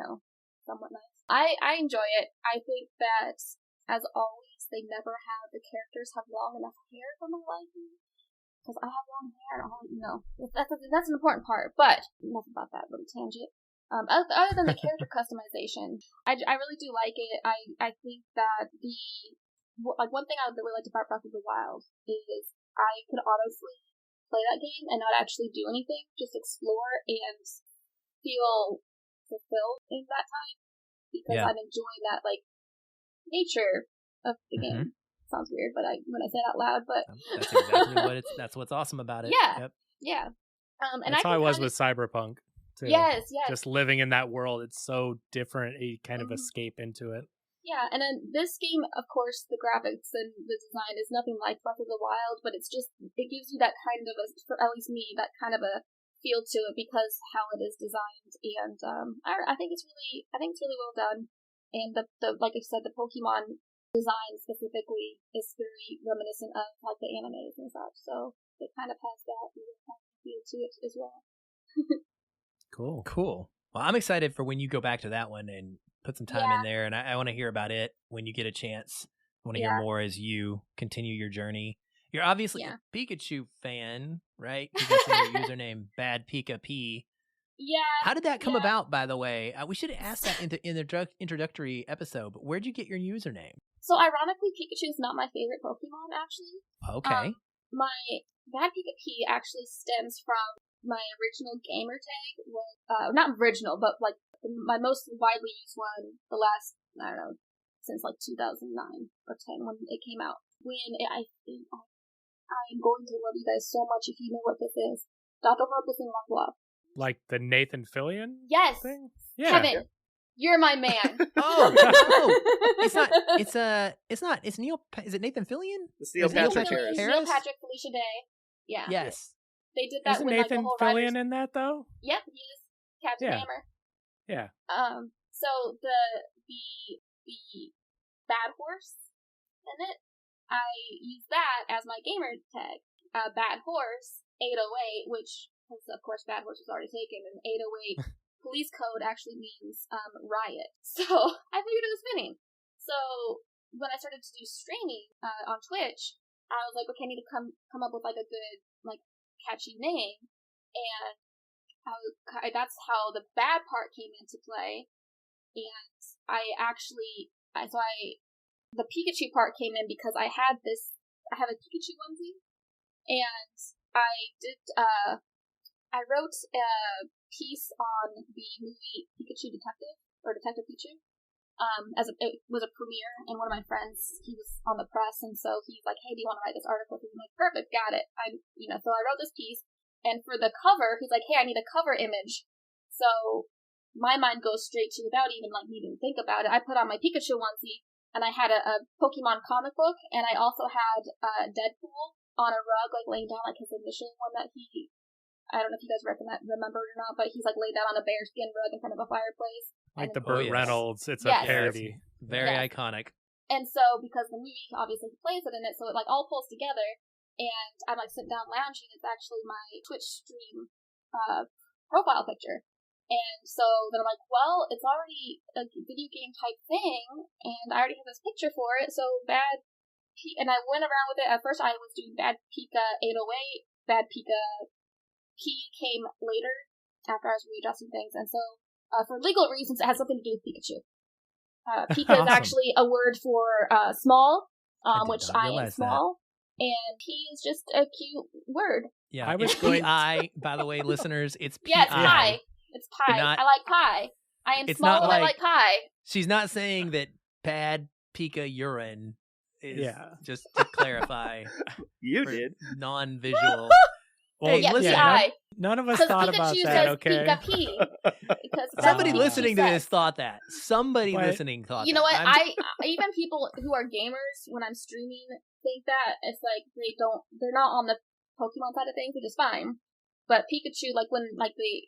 somewhat nice. I enjoy it. I think that, as always, they never have the characters have long enough hair for my liking. Because I have long hair, that's an important part. But enough about that little tangent. Other than the character customization, I really do like it. I think that one thing I really liked about Breath of the Wild is I could honestly play that game and not actually do anything, just explore and feel fulfilled in that time because I'm enjoying that nature of the game. Sounds weird, but when I say it out loud, but that's exactly that's what's awesome about it. Yeah. And that's how I was with Cyberpunk too. Yes. Just living in that world, it's so different. You kind of escape into it. Yeah, and then this game, of course, the graphics and the design is nothing like Breath of the Wild, but it gives you that kind of for at least me, that kind of a feel to it because how it is designed, and I think it's really well done. And the like I said, the Pokemon design specifically is very reminiscent of like the animes and such. So it kind of has that feel to it as well. Cool. Well, I'm excited for when you go back to that one and put some time in there, and I want to hear about it when you get a chance. I want to hear more as you continue your journey. You're obviously a Pikachu fan, right? You got your username BadPikaPi. Yeah. How did that come about, by the way? We should have asked that in the introductory episode, but where'd you get your username? So ironically, Pikachu is not my favorite Pokemon, actually. Okay. My BadPikaPi actually stems from my original gamer tag. Was not original, but like my most widely used one the last, I don't know, since like 2009 or 10 when it came out. I am going to love you guys so much if you know what this is. Dr. Horrible in One Block. Like the Nathan Fillion Yes. thing? Yeah. Kevin, you're my man. It's not. It's Neil. Is it Nathan Fillion? It's Neil Patrick Harris. Neil Patrick, Felicia Day. Yeah. Yes. They did that. Isn't with Nathan like, the whole Fillion in that though? Yep, he is Captain Hammer. Yeah. So the Bad Horse in it, I use that as my gamer tag. Bad Horse 808, which of course Bad Horse was already taken, and 808 police code actually means riot. So I figured it was fitting. So when I started to do streaming on Twitch, I was like, okay, I need to come up with like a good like catchy name, and that's how the bad part came into play. And the Pikachu part came in because I have a Pikachu onesie, and I wrote a piece on the movie Pikachu Detective, or Detective Pikachu. It was a premiere, and one of my friends, he was on the press, and so he's like, hey, do you want to write this article? And I'm like, perfect, got it. So I wrote this piece, and for the cover, he's like, hey, I need a cover image. So my mind goes straight to, without even like needing to think about it, I put on my Pikachu onesie, and I had a Pokemon comic book, and I also had Deadpool on a rug, like laying down like his initial one that I don't know if you guys remember it or not, but he's like laid down on a bearskin rug in front of a fireplace. Like the Burt Reynolds, it's a parody. Very iconic. And so, because the movie obviously plays it in it, so it like all pulls together, and I'm like sitting down lounging, it's actually my Twitch stream profile picture. And so then I'm like, well, it's already a video game type thing, and I already have this picture for it, so and I went around with it. At first I was doing Bad Pika 808, Bad Pika P came later, after I was readjusting things, and so for legal reasons, it has something to do with Pikachu. Pika is actually a word for small, which I am small, and P is just a cute word. Yeah, I was P-I, by the way, listeners, it's P-I. Yeah, it's pie. It's pie. I like pie. I am small and I like pie. She's not saying that Bad Pika urine is, just to clarify. You did. Non-visual. Well, none of us thought about that, okay? Because somebody listening to this thought that. Somebody listening thought that. You know what? Even people who are gamers, when I'm streaming, think that. It's like they're not on the Pokemon side of things, which is fine. But Pikachu, like when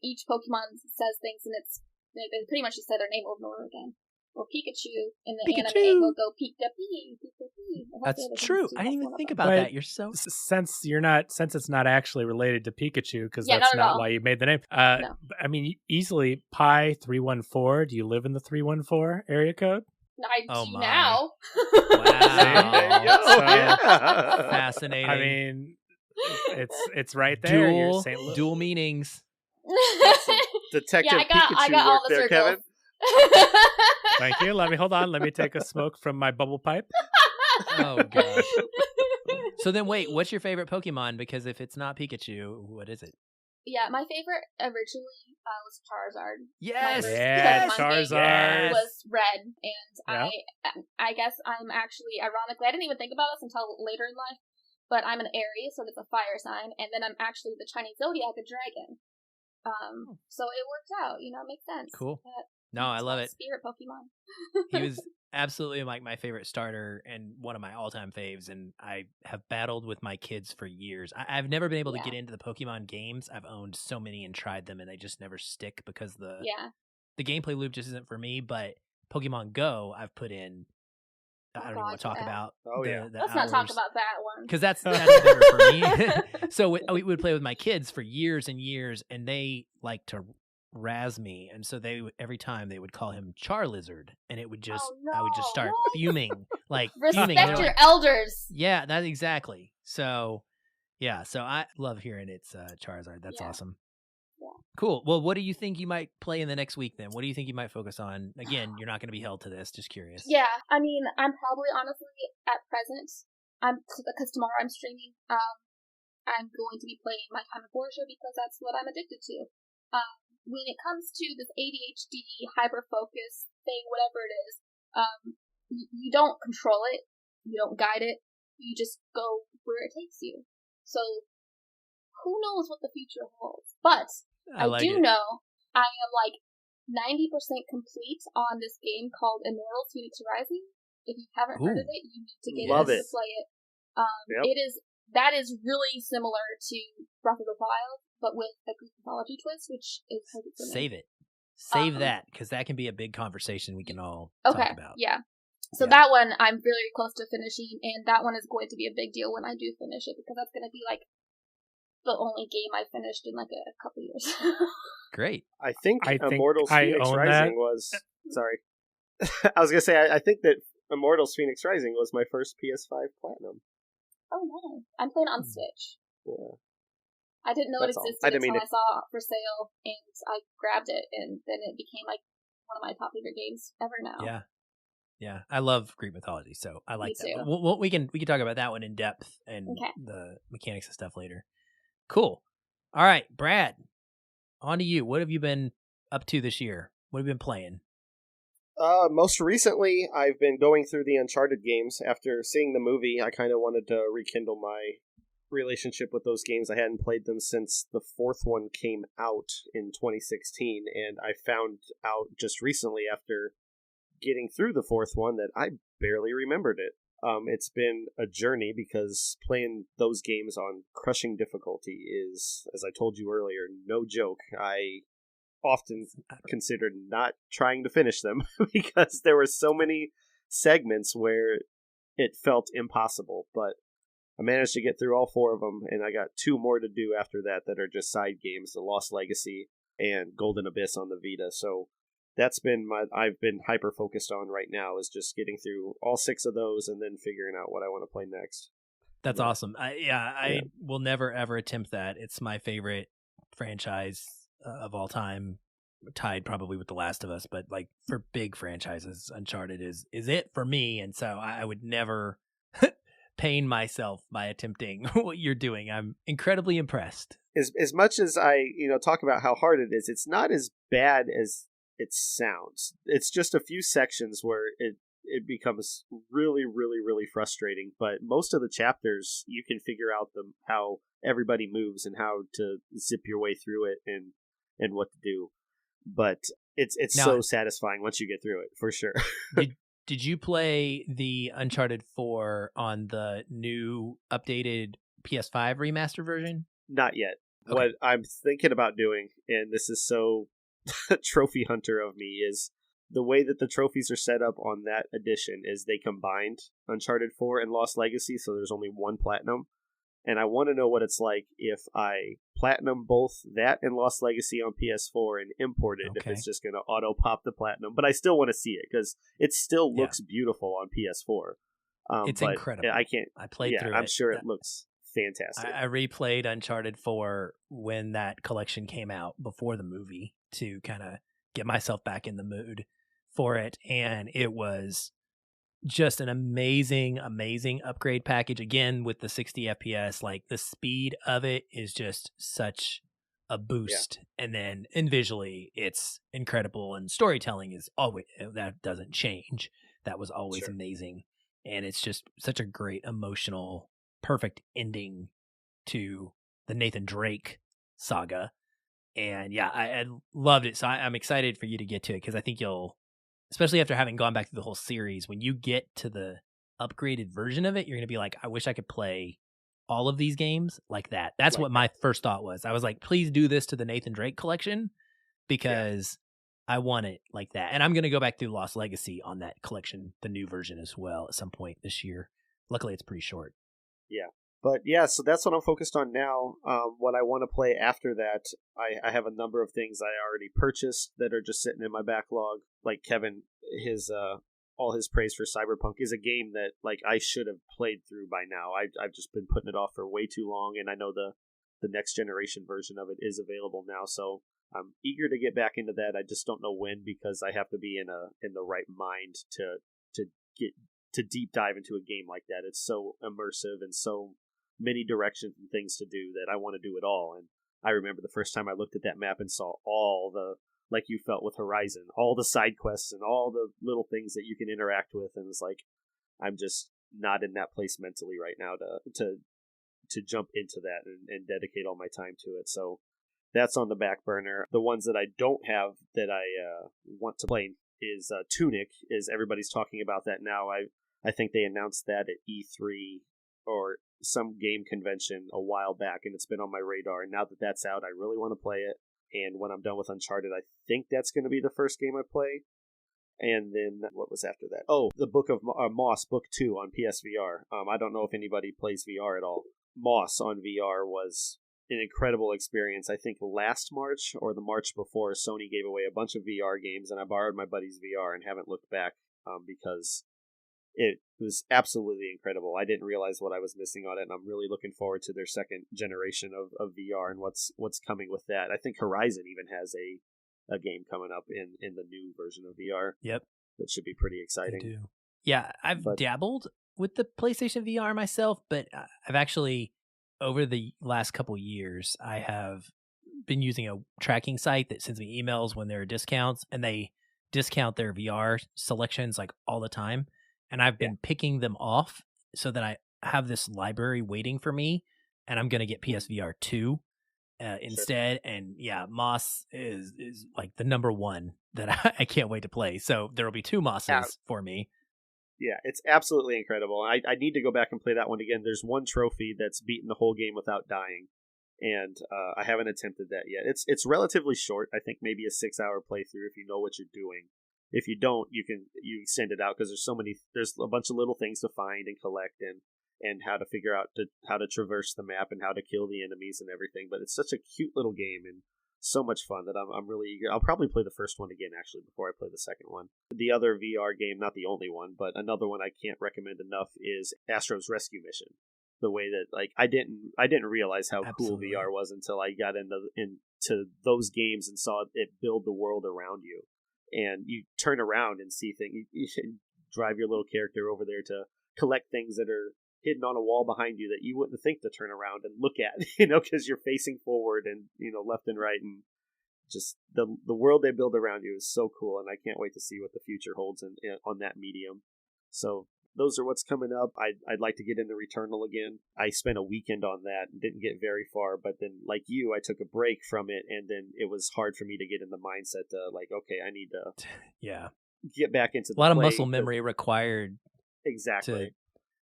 each Pokemon says things, and they pretty much just say their name over and over again. Well, Pikachu in the anime will go Pika-Pee, Pika-Pee. That's true. I didn't even think about that. You're so since it's not actually related to Pikachu, because that's not why you made the name. No. I mean, easily Pi 314. Do you live in the 314 area code? I do now. Wow. Fascinating. I mean, it's right there. Dual meanings. Detective Pikachu I got all the there, circles. Kevin. Thank you. Let me take a smoke from my bubble pipe. Oh gosh. So then wait, what's your favorite Pokemon? Because if it's not Pikachu, what is it? Yeah, my favorite originally was Charizard. Yes, Charizard was red, and I guess I'm actually, ironically, I didn't even think about this until later in life, but I'm an Aries, so that's a fire sign, and then I'm actually the Chinese zodiac, a dragon. So it works out, it makes sense. Cool. No, I love it. Spirit Pokemon. He was absolutely like my favorite starter and one of my all-time faves, and I have battled with my kids for years. I've never been able to get into the Pokemon games. I've owned so many and tried them, and they just never stick because the gameplay loop just isn't for me. But Pokemon Go, I've put in I don't even want to talk about the Let's hours. not talk about that one. Because that's better for me. So we would play with my kids for years and years, and they like to razz me, and so every time they would call him Charlizard, and it would just I would just start fuming, like fuming. Respect your elders. Yeah, that's exactly. So yeah, so I love hearing it's Charizard. That's awesome. Yeah. Cool. Well, what do you think you might play in the next week then? What do you think you might focus on? Again, you're not going to be held to this. Just curious. Yeah, I mean, I'm probably honestly at present, because tomorrow I'm streaming. I'm going to be playing my Time of Horror show because that's what I'm addicted to. When it comes to this ADHD hyper focus thing, whatever it is, you don't control it, you don't guide it, you just go where it takes you. So who knows what the future holds? But I do know I am like 90% complete on this game called Immortals: Phoenix Rising. If you haven't heard of it, you need to get in and play it. That is really similar to Breath of the Wild, but with a Greek mythology twist, which is Save it. Save that, because that can be a big conversation we can all talk about. Yeah. So that one I'm very close to finishing, and that one is going to be a big deal when I do finish it, because that's going to be like the only game I finished in like a couple years. Great. I think Immortals Phoenix Rising was... Sorry. I was going to say, I think that Immortals Phoenix Rising was my first PS5 Platinum. Oh, nice. I'm playing on Switch. Yeah. I didn't know it existed until I saw it for sale, and I grabbed it, and then it became like one of my top favorite games ever now. Yeah. Yeah, I love Greek mythology, so I like Me that. too. We can talk about that one in depth and the mechanics and stuff later. Cool. All right, Brad, on to you. What have you been up to this year? What have you been playing? Most recently, I've been going through the Uncharted games. After seeing the movie, I kind of wanted to rekindle my relationship with those games. I hadn't played them since the fourth one came out in 2016, and I found out just recently after getting through the fourth one that I barely remembered it. It's been a journey because playing those games on crushing difficulty is, as I told you earlier, no joke. I often considered not trying to finish them because there were so many segments where it felt impossible, but I managed to get through all four of them, and I got two more to do after that are just side games, The Lost Legacy and Golden Abyss on the Vita. So that's been I've been hyper focused on right now, is just getting through all six of those and then figuring out what I want to play next. That's awesome. I will never ever attempt that. It's my favorite franchise of all time, tied probably with The Last of Us, but like for big franchises, Uncharted is it for me, and so I would never pain myself by attempting what you're doing. I'm incredibly impressed. As much as I talk about how hard it is, it's not as bad as it sounds. It's just a few sections where it becomes really, really, really frustrating. But most of the chapters, you can figure out how everybody moves and how to zip your way through it and what to do. But it's now, so satisfying once you get through it, for sure. Did you play the Uncharted 4 on the new updated PS5 remaster version? Not yet. Okay. What I'm thinking about doing, and this is so trophy hunter of me, is the way that the trophies are set up on that edition is they combined Uncharted 4 and Lost Legacy, so there's only one platinum. And I want to know what it's like if I platinum both that and Lost Legacy on PS4 and import it, if it's just going to auto pop the platinum. But I still want to see it because it still looks beautiful on PS4. It's incredible. I played through it. I'm sure it looks fantastic. I replayed Uncharted 4 when that collection came out before the movie to kind of get myself back in the mood for it. And it was just an amazing upgrade package. Again, with the 60 FPS, like the speed of it is just such a boost. And then visually it's incredible, and storytelling is always, that doesn't change. That was always amazing. And it's just such a great emotional, perfect ending to the Nathan Drake saga. And I loved it. So I'm excited for you to get to it, because I think you'll, especially after having gone back through the whole series, when you get to the upgraded version of it, you're going to be like, I wish I could play all of these games like that. That's what my first thought was. I was like, please do this to the Nathan Drake collection, because I want it like that. And I'm going to go back through Lost Legacy on that collection, the new version as well, at some point this year. Luckily, it's pretty short. Yeah. But yeah, so that's what I'm focused on now. What I want to play after that, I have a number of things I already purchased that are just sitting in my backlog. Like Kevin, his all his praise for Cyberpunk is a game that like I should have played through by now. I've just been putting it off for way too long, and I know the next generation version of it is available now. So I'm eager to get back into that. I just don't know when, because I have to be in the right mind to get to deep dive into a game like that. It's so immersive and so many directions and things to do that I want to do it all. And I remember the first time I looked at that map and saw all the, like you felt with Horizon, all the side quests and all the little things that you can interact with, and it's like I'm just not in that place mentally right now to jump into that and dedicate all my time to it. So that's on the back burner. The ones that I don't have that I want to play is Tunic. Is everybody's talking about that now? I think they announced that at E3 or some game convention a while back, and it's been on my radar. And now that that's out, I really want to play it. And when I'm done with Uncharted, I think that's going to be the first game I play. And then what was after that? Oh, the Book of Moss Book 2 on PSVR. I don't know if anybody plays VR at all. Moss on VR was an incredible experience. I think last March or the March before, Sony gave away a bunch of VR games, and I borrowed my buddy's VR and haven't looked back because it was absolutely incredible. I didn't realize what I was missing on it, and I'm really looking forward to their second generation of VR and what's coming with that. I think Horizon even has a game coming up in the new version of VR. Yep. That should be pretty exciting. Yeah, I've dabbled with the PlayStation VR myself, but I've actually, over the last couple years, I have been using a tracking site that sends me emails when there are discounts, and they discount their VR selections like all the time. And I've been picking them off so that I have this library waiting for me, and I'm going to get PSVR 2 instead. And yeah, Moss is like the number one that I can't wait to play. So there will be 2 Mosses for me. Yeah, it's absolutely incredible. I need to go back and play that one again. There's one trophy that's beaten the whole game without dying, and I haven't attempted that yet. It's relatively short. I think maybe a 6-hour playthrough if you know what you're doing. If you don't, you extend it out because there's a bunch of little things to find and collect and how to figure out how to traverse the map and how to kill the enemies and everything. But it's such a cute little game and so much fun that I'm really eager. I'll probably play the first one again actually before I play the second one. The other VR game, not the only one, but another one I can't recommend enough is Astro's Rescue Mission. The way that like I didn't realize how cool VR was until I got into those games and saw it build the world around you. And you turn around and see things. You drive your little character over there to collect things that are hidden on a wall behind you that you wouldn't think to turn around and look at, because you're facing forward and, left and right. And just the world they build around you is so cool. And I can't wait to see what the future holds on that medium. So those are what's coming up. I'd like to get into Returnal again. I spent a weekend on that and didn't get very far, but then like you, I took a break from it, and then it was hard for me to get in the mindset to like, okay, I need to get back into the a lot of muscle memory required. Exactly.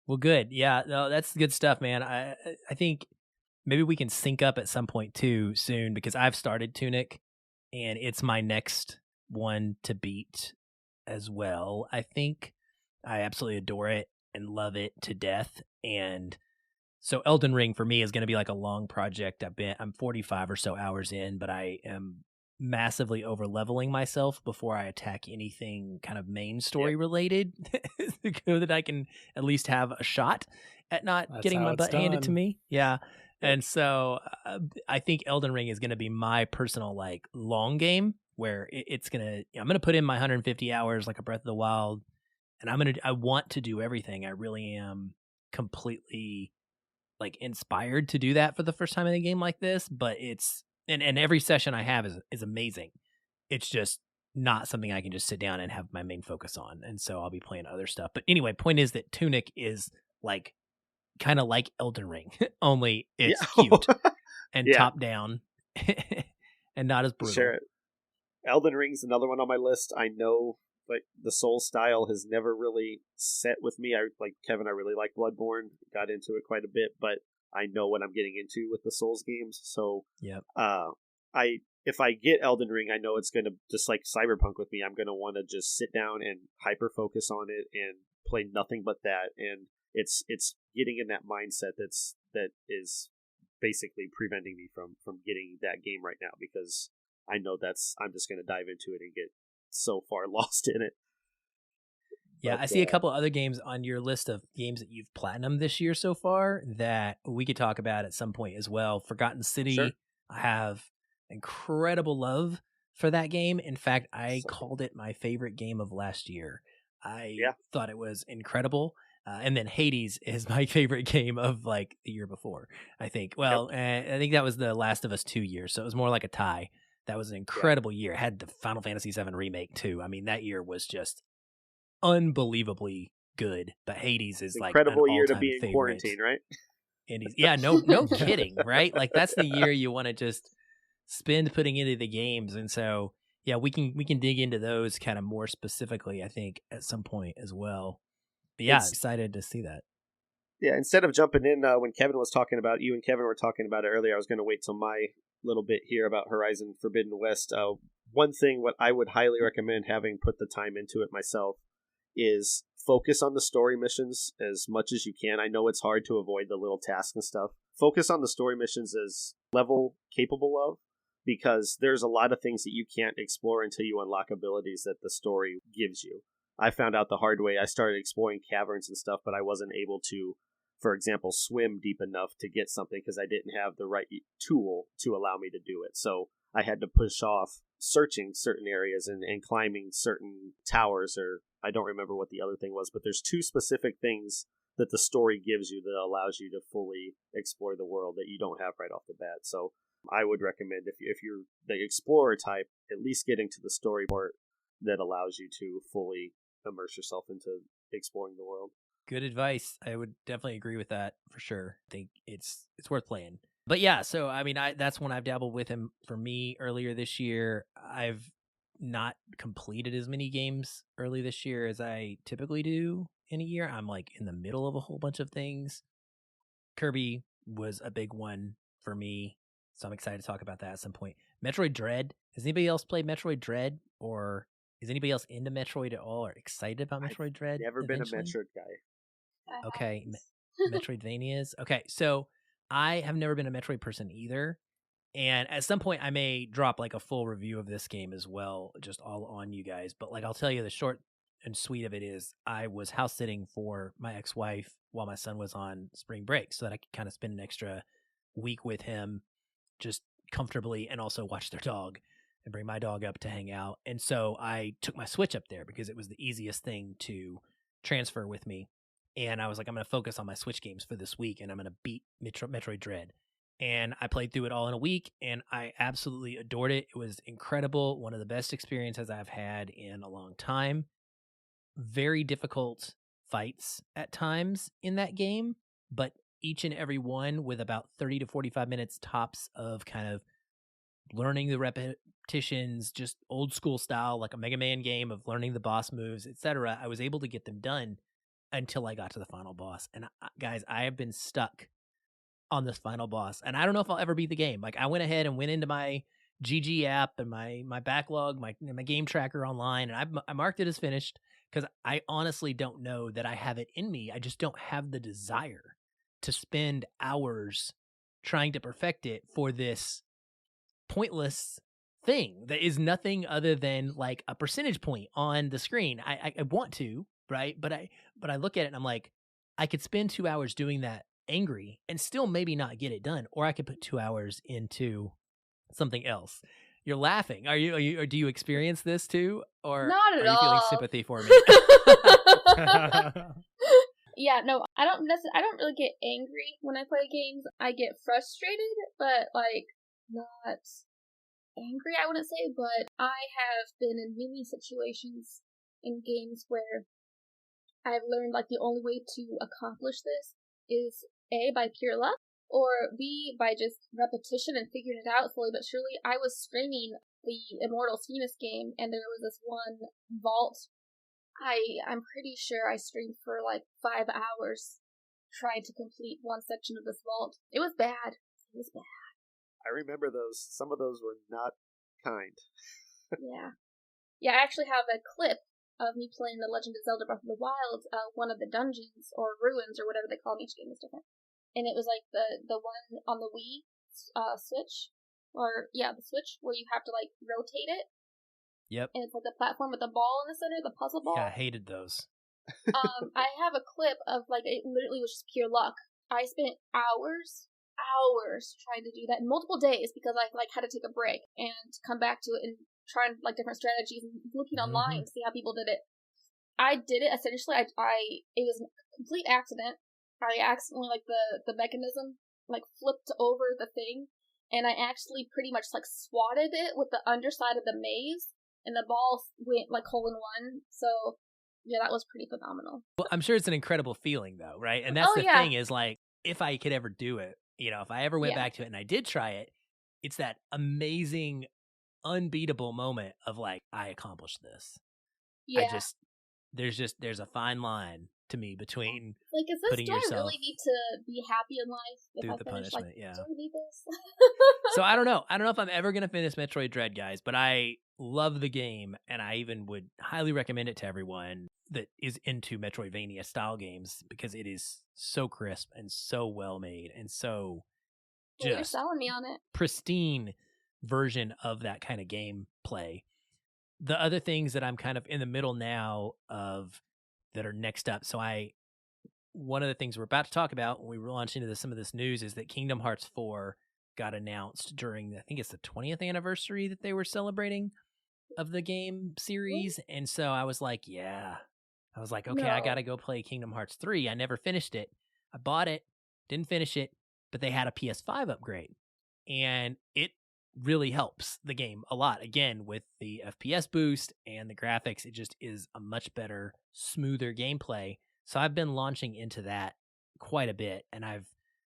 Well, good. Yeah, no, that's good stuff, man. I think maybe we can sync up at some point too soon, because I've started Tunic and it's my next one to beat as well. I think I absolutely adore it and love it to death. And so Elden Ring for me is going to be like a long project. I'm 45 or so hours in, but I am massively over leveling myself before I attack anything kind of main story related so that I can at least have a shot at not getting my butt handed to me. Yeah. And so I think Elden Ring is going to be my personal like long game where I'm going to put in my 150 hours like a Breath of the Wild. And I want to do everything. I really am completely like inspired to do that for the first time in a game like this, but it's, and every session I have is amazing. It's just not something I can just sit down and have my main focus on. And so I'll be playing other stuff. But anyway, point is that Tunic is like kind of like Elden Ring, only it's cute and top down and not as brutal. Sure. Elden Ring's another one on my list. I know like the soul style has never really set with me. Like Kevin, I really like Bloodborne, got into it quite a bit, but I know what I'm getting into with the Souls games. So if I get Elden Ring, I know it's going to, just like Cyberpunk with me, I'm going to want to just sit down and hyper focus on it and play nothing but that. And it's getting in that mindset that is basically preventing me from getting that game right now, because I know I'm just going to dive into it and get so far lost in it. Yeah, But, I see a couple other games on your list of games that you've platinumed this year so far that we could talk about at some point as well. Forgotten City, Sure. I have incredible love for that game. In fact, I So- called it my favorite game of last year. I Yeah. thought it was incredible. And then Hades is my favorite game of like the year before, I think. Well, I think that was the Last of Us 2 year, so it was more like a tie. That was an incredible year. It had the Final Fantasy VII remake too. I mean, that year was just unbelievably good. But Hades is like incredible an year to all-time be in favorite. quarantine, right? And yeah, no kidding, right? Like that's the year you want to just spend putting into the games. And so yeah, we can dig into those kind of more specifically, I think, at some point as well. But yeah, excited to see that. Yeah, instead of jumping in when Kevin was talking about, you and Kevin were talking about it earlier, I was going to wait till my little bit here about Horizon Forbidden West. One thing what I would highly recommend, having put the time into it myself, is focus on the story missions as much as you can. I know it's hard to avoid the little tasks and stuff. Focus on the story missions as level capable of, because there's a lot of things that you can't explore until you unlock abilities that the story gives you. I found out the hard way. I started exploring caverns and stuff, but I wasn't able to, for example, swim deep enough to get something because I didn't have the right tool to allow me to do it. So I had to push off searching certain areas and climbing certain towers, or I don't remember what the other thing was, but there's two specific things that the story gives you that allows you to fully explore the world that you don't have right off the bat. So I would recommend, if you're the explorer type, at least getting to the story part that allows you to fully immerse yourself into exploring the world. Good advice. I would definitely agree with that for sure. I think it's worth playing. But yeah, so I mean, that's when I've dabbled with him. For me, earlier this year, I've not completed as many games early this year as I typically do in a year. I'm like in the middle of a whole bunch of things. Kirby was a big one for me, so I'm excited to talk about that at some point. Metroid Dread. Has anybody else played Metroid Dread, or is anybody else into Metroid at all, or excited about Metroid Dread? Never been a Metroid guy. Okay, Metroidvanias. Okay, so I have never been a Metroid person either. And at some point, I may drop like a full review of this game as well, just all on you guys. But like, I'll tell you the short and sweet of it is I was house sitting for my ex-wife while my son was on spring break so that I could kind of spend an extra week with him just comfortably and also watch their dog and bring my dog up to hang out. And so I took my Switch up there because it was the easiest thing to transfer with me. And I was like, I'm going to focus on my Switch games for this week and I'm going to beat Metroid Dread. And I played through it all in a week, and I absolutely adored it. It was incredible. One of the best experiences I've had in a long time. Very difficult fights at times in that game, but each and every one with about 30 to 45 minutes tops of kind of learning the repetitions, just old school style, like a Mega Man game of learning the boss moves, etc. I was able to get them done until I got to the final boss. And guys, I have been stuck on this final boss, and I don't know if I'll ever beat the game. Like, I went ahead and went into my GG app and my backlog, my game tracker online, and I marked it as finished because I honestly don't know that I have it in me. I just don't have the desire to spend hours trying to perfect it for this pointless thing that is nothing other than like a percentage point on the screen. I want to, right? But I look at it and I'm like, I could spend 2 hours doing that angry and still maybe not get it done, or I could put 2 hours into something else. You're laughing. Are you or do you experience this too, or Not at are you feeling all. sympathy for me? Yeah, no, I don't really get angry when I play games. I get frustrated, but like not angry, I wouldn't say, but I have been in many situations in games where I've learned like the only way to accomplish this is A, by pure luck, or B, by just repetition and figuring it out slowly but surely. I was streaming the Immortals Phoenix game, and there was this one vault. I'm pretty sure I streamed for like 5 hours trying to complete one section of this vault. It was bad. It was bad. I remember those. Some of those were not kind. Yeah. Yeah, I actually have a clip of me playing The Legend of Zelda Breath of the Wild, one of the dungeons, or ruins, or whatever they call them. Each game is different. And it was like the one on the Wii Switch, the Switch, where you have to like rotate it. Yep. And it's like the platform with the ball in the center, the puzzle ball. Yeah, I hated those. I have a clip of like, it literally was just pure luck. I spent hours trying to do that in multiple days because I like had to take a break and come back to it and trying like different strategies and looking online to see how people did it. I did it essentially. It was a complete accident. I accidentally like the mechanism like flipped over the thing, and I actually pretty much like swatted it with the underside of the maze, and the ball went like hole in one. So yeah, that was pretty phenomenal. Well, I'm sure it's an incredible feeling though, right? And that's thing is like, if I could ever do it, if I ever went back to it and I did try it, it's that amazing, unbeatable moment of like, I accomplished this. Yeah. There's a fine line to me between like, is this, putting do yourself I really need to be happy in life if through I the finish? punishment. Like, Yeah. do I need this? So I don't know if I'm ever gonna finish Metroid Dread, guys, but I love the game, and I even would highly recommend it to everyone that is into Metroidvania style games because it is so crisp and so well made and so You're selling me on it. pristine version of that kind of gameplay. The other things that I'm kind of in the middle now of that are next up. So one of the things we're about to talk about when we launch into some of this news is that Kingdom Hearts 4 got announced during, I think it's the 20th anniversary that they were celebrating of the game series. And so I was like, okay, I got to go play Kingdom Hearts 3. I never finished it. I bought it, didn't finish it, but they had a PS5 upgrade. And it really helps the game a lot. Again, with the FPS boost and the graphics, it just is a much better, smoother gameplay. So I've been launching into that quite a bit, and I've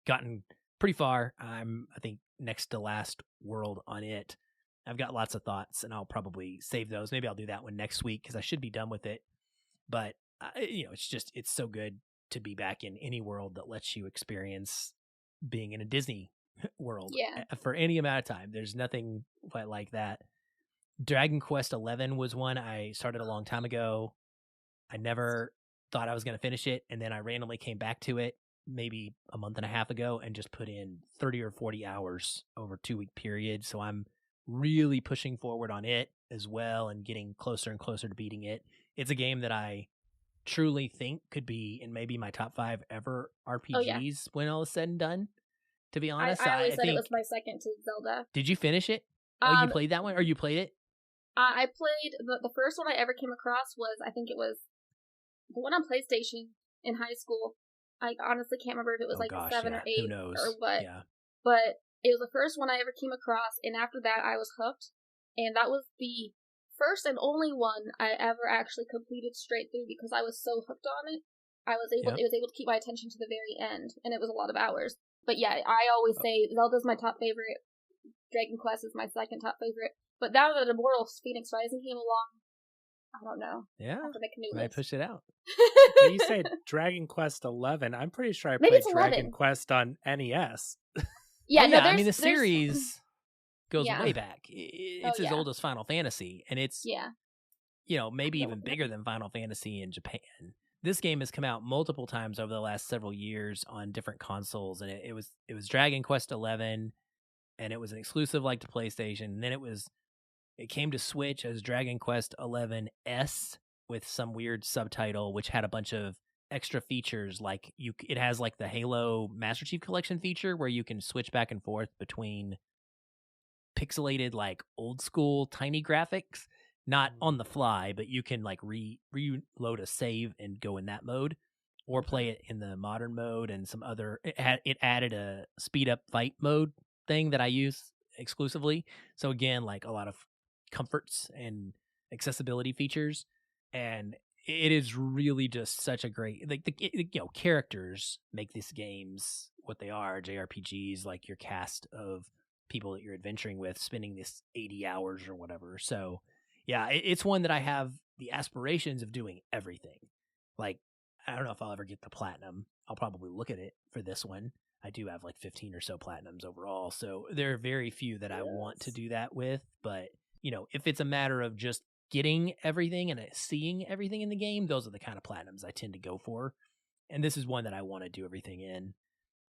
gotten pretty far. I'm, I think, next to last world on it. I've got lots of thoughts, and I'll probably save those. Maybe I'll do that one next week because I should be done with it. But, it's so good to be back in any world that lets you experience being in a Disney world for any amount of time. There's nothing quite like that. Dragon Quest XI was one I started a long time ago. I never thought I was going to finish it, and then I randomly came back to it maybe a month and a half ago and just put in 30 or 40 hours over a 2-week period. So I'm really pushing forward on it as well and getting closer and closer to beating it. It's a game that I truly think could be in maybe my top 5 ever RPGs when all is said and done, to be honest. I always said it was my second to Zelda. Did you finish it? Oh, you played that one? Or you played it? I played, the first one I ever came across was, I think it was the one on PlayStation in high school. I honestly can't remember if it was 7 or 8 or what. Yeah. But it was the first one I ever came across, and after that I was hooked. And that was the first and only one I ever actually completed straight through because I was so hooked on it. It was able to keep my attention to the very end, and it was a lot of hours. But yeah, I always say Zelda's my top favorite. Dragon Quest is my second top favorite. But now that Immortals Phoenix Rising came along, I don't know. Yeah, I have to make a new list. Push it out. When you said Dragon Quest 11, I'm pretty sure I played Dragon Quest on NES. Yeah, the series goes way back. It's as old as Final Fantasy, and it's maybe even bigger than Final Fantasy in Japan. This game has come out multiple times over the last several years on different consoles, and it was Dragon Quest 11, and it was an exclusive like to PlayStation. And then it came to Switch as Dragon Quest 11S with some weird subtitle, which had a bunch of extra features. Like it has like the Halo Master Chief Collection feature where you can switch back and forth between pixelated, like old school tiny graphics, not on the fly, but you can like reload a save and go in that mode, or play it in the modern mode and some other. It added a speed up fight mode thing that I use exclusively. So again, like a lot of comforts and accessibility features, and it is really just such a great characters make these games what they are, JRPGs, like your cast of people that you're adventuring with, spending this 80 hours or whatever. So yeah, it's one that I have the aspirations of doing everything. Like, I don't know if I'll ever get the platinum. I'll probably look at it for this one. I do have like 15 or so platinums overall. So there are very few that I want to do that with. But, if it's a matter of just getting everything and seeing everything in the game, those are the kind of platinums I tend to go for. And this is one that I want to do everything in.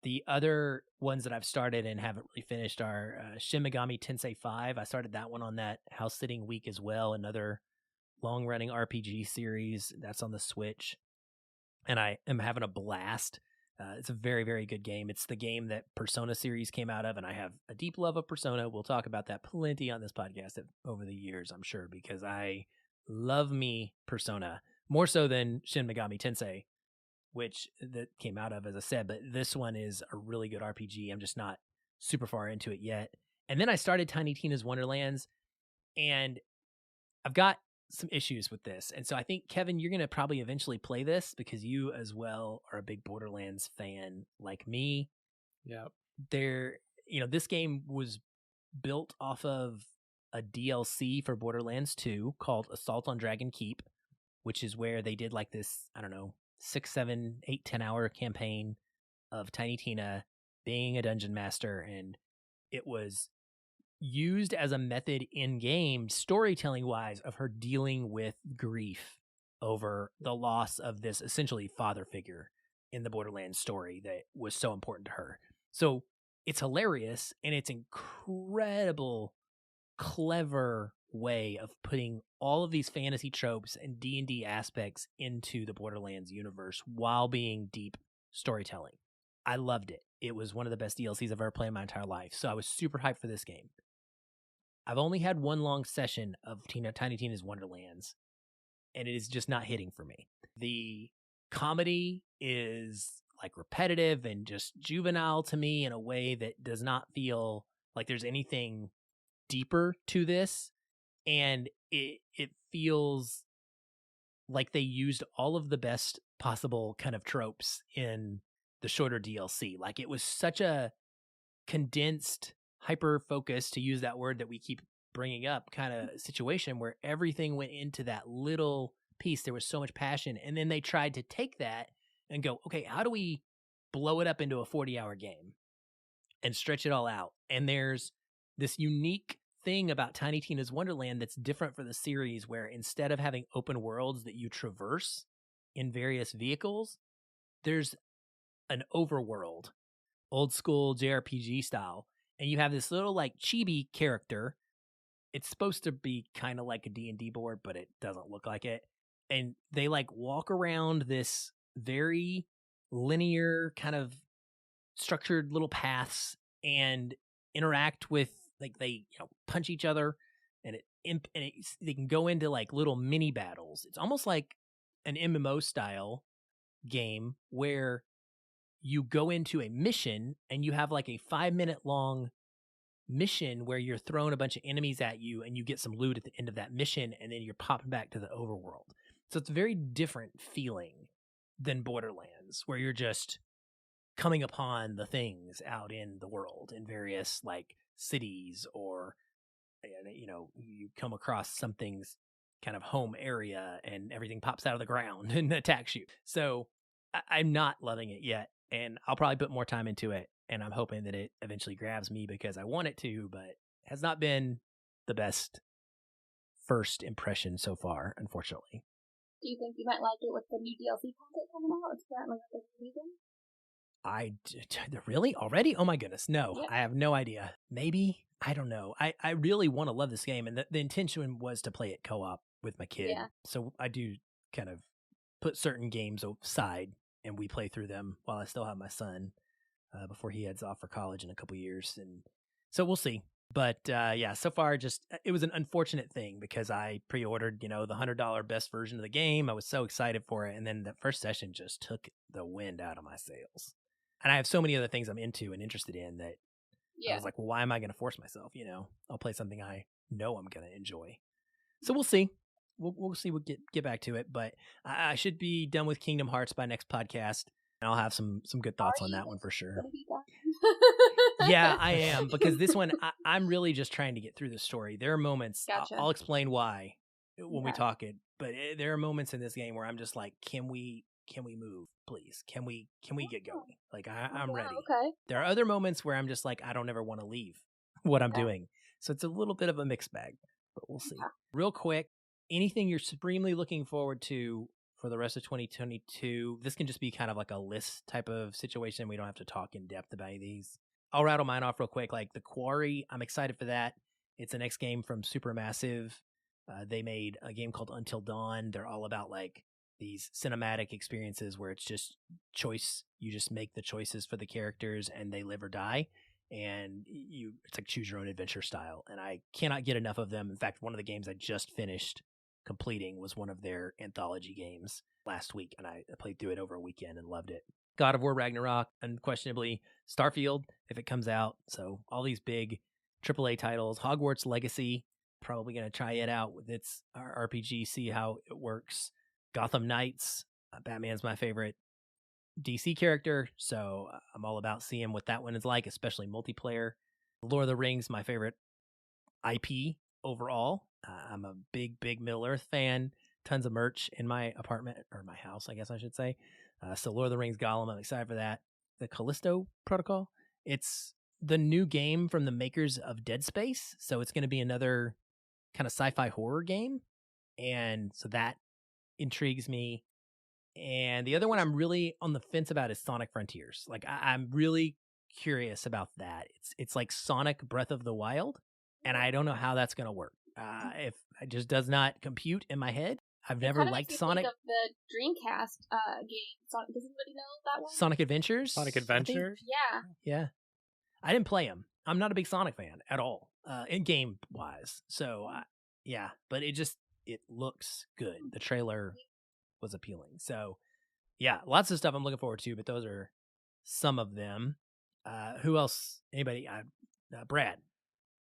The other ones that I've started and haven't really finished are Shin Megami Tensei 5. I started that one on that house sitting week as well. Another long-running RPG series that's on the Switch. And I am having a blast. It's a very, very good game. It's the game that Persona series came out of, and I have a deep love of Persona. We'll talk about that plenty on this podcast over the years, I'm sure, because I love me Persona more so than Shin Megami Tensei, which that came out of, as I said. But this one is a really good RPG. I'm just not super far into it yet. And then I started Tiny Tina's Wonderlands, and I've got some issues with this. And so I think, Kevin, you're going to probably eventually play this because you as well are a big Borderlands fan like me. Yeah. This game was built off of a DLC for Borderlands 2 called Assault on Dragon Keep, which is where they did like this, 6, 7, 8, 10 hour campaign of Tiny Tina being a dungeon master. And it was used as a method in game, storytelling wise, of her dealing with grief over the loss of this essentially father figure in the Borderlands story that was so important to her. So it's hilarious, and it's incredible, clever way of putting all of these fantasy tropes and D&D aspects into the Borderlands universe while being deep storytelling. I loved it. It was one of the best DLCs I've ever played in my entire life. So I was super hyped for this game. I've only had one long session of Tiny Tina's Wonderlands, and it is just not hitting for me. The comedy is like repetitive and just juvenile to me in a way that does not feel like there's anything deeper to this. And it feels like they used all of the best possible kind of tropes in the shorter DLC. Like, it was such a condensed, hyper-focused, to use that word that we keep bringing up, kind of situation where everything went into that little piece. There was so much passion. And then they tried to take that and go, okay, how do we blow it up into a 40-hour game and stretch it all out? And there's this unique thing about Tiny Tina's Wonderland that's different for the series, where instead of having open worlds that you traverse in various vehicles, there's an overworld, old school JRPG style. And you have this little like chibi character. It's supposed to be kind of like a D&D board, but it doesn't look like it. And they like walk around this very linear kind of structured little paths and interact with, like, they punch each other, and they can go into like little mini battles. It's almost like an MMO style game where you go into a mission and you have like a 5-minute long mission where you're throwing a bunch of enemies at you and you get some loot at the end of that mission, and then you're popping back to the overworld. So it's a very different feeling than Borderlands, where you're just coming upon the things out in the world in various like cities, or you come across something's kind of home area and everything pops out of the ground and attacks you. So I'm not loving it yet, and I'll probably put more time into it, and I'm hoping that it eventually grabs me because I want it to, but has not been the best first impression so far, unfortunately. Do you think you might like it with the new DLC content coming out? It's currently at the season. Really? Already? Oh my goodness. No, Yep. I have no idea. Maybe? I don't know. I really want to love this game, and the intention was to play it co-op with my kid. Yeah. So I do kind of put certain games aside, and we play through them while I still have my son before he heads off for college in a couple years. And so we'll see. But yeah, so far it was an unfortunate thing because I pre-ordered, the $100 best version of the game. I was so excited for it. And then the first session just took the wind out of my sails. And I have so many other things I'm into and interested in that I was like, well, why am I going to force myself? I'll play something I know I'm going to enjoy. So we'll see. We'll see. We'll get back to it. But I should be done with Kingdom Hearts by next podcast. And I'll have some good thoughts on that one for sure. Yeah, I am, because this one, I'm really just trying to get through the story. There are moments, Gotcha. I'll explain why when we talk it, but there are moments in this game where I'm just like, can we can we move, please? Can we get going? Like, I'm ready. Okay. There are other moments where I'm just like, I don't ever want to leave what I'm doing. So it's a little bit of a mixed bag, but we'll see. Real quick, anything you're supremely looking forward to for the rest of 2022? This can just be kind of like a list type of situation. We don't have to talk in depth about these. I'll rattle mine off real quick. Like The Quarry, I'm excited for that. It's the next game from Supermassive. They made a game called Until Dawn. They're all about like these cinematic experiences where it's just choice. You just make the choices for the characters and they live or die. And it's like choose your own adventure style. And I cannot get enough of them. In fact, one of the games I just finished completing was one of their anthology games last week. And I played through it over a weekend and loved it. God of War Ragnarok, unquestionably. Starfield, if it comes out. So all these big AAA titles. Hogwarts Legacy, probably going to try it out with its RPG, see how it works. Gotham Knights, Batman's my favorite DC character, so I'm all about seeing what that one is like, especially multiplayer. Lord of the Rings, my favorite IP overall. I'm a big Middle-earth fan. Tons of merch in my apartment, or my house, I guess I should say. So Lord of the Rings Gollum, I'm excited for that. The Callisto Protocol, it's the new game from the makers of Dead Space, so it's going to be another kind of sci-fi horror game, and so that intrigues me. And the other one I'm really on the fence about is Sonic Frontiers. Like I'm really curious about that. It's like Sonic Breath of the Wild, and I don't know how that's going to work. If it just does not compute in my head. I've never liked Sonic. Think of the Dreamcast game. Does anybody know that one? Sonic Adventures. Sonic Adventures. Yeah. I didn't play them. I'm not a big Sonic fan at all, in game wise. So yeah, but it looks good. The trailer was appealing. So yeah, lots of stuff I'm looking forward to, but those are some of them. Who else? Anybody? Brad,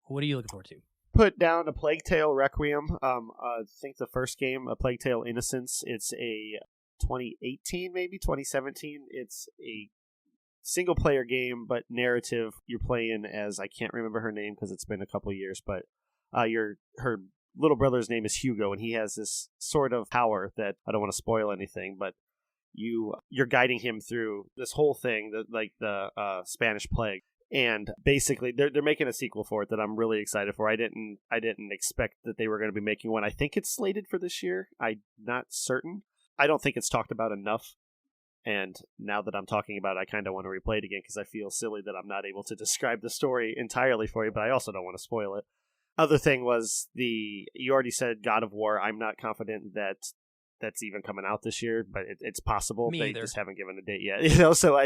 what are you looking forward to? Put down A Plague Tale Requiem. I think the first game, A Plague Tale Innocence, it's a 2018, maybe 2017. It's a single player game, but narrative. You're playing as, I can't remember her name because it's been a couple years, but her little brother's name is Hugo, and he has this sort of power that I don't want to spoil anything, but you're guiding him through this whole thing, the Spanish plague. And basically, they're making a sequel for it that I'm really excited for. I didn't expect that they were going to be making one. I think it's slated for this year. I'm not certain. I don't think it's talked about enough. And now that I'm talking about it, I kind of want to replay it again because I feel silly that I'm not able to describe the story entirely for you, but I also don't want to spoil it. Other thing was you already said God of War. I'm not confident that that's even coming out this year, but it's possible. They just haven't given a date yet, So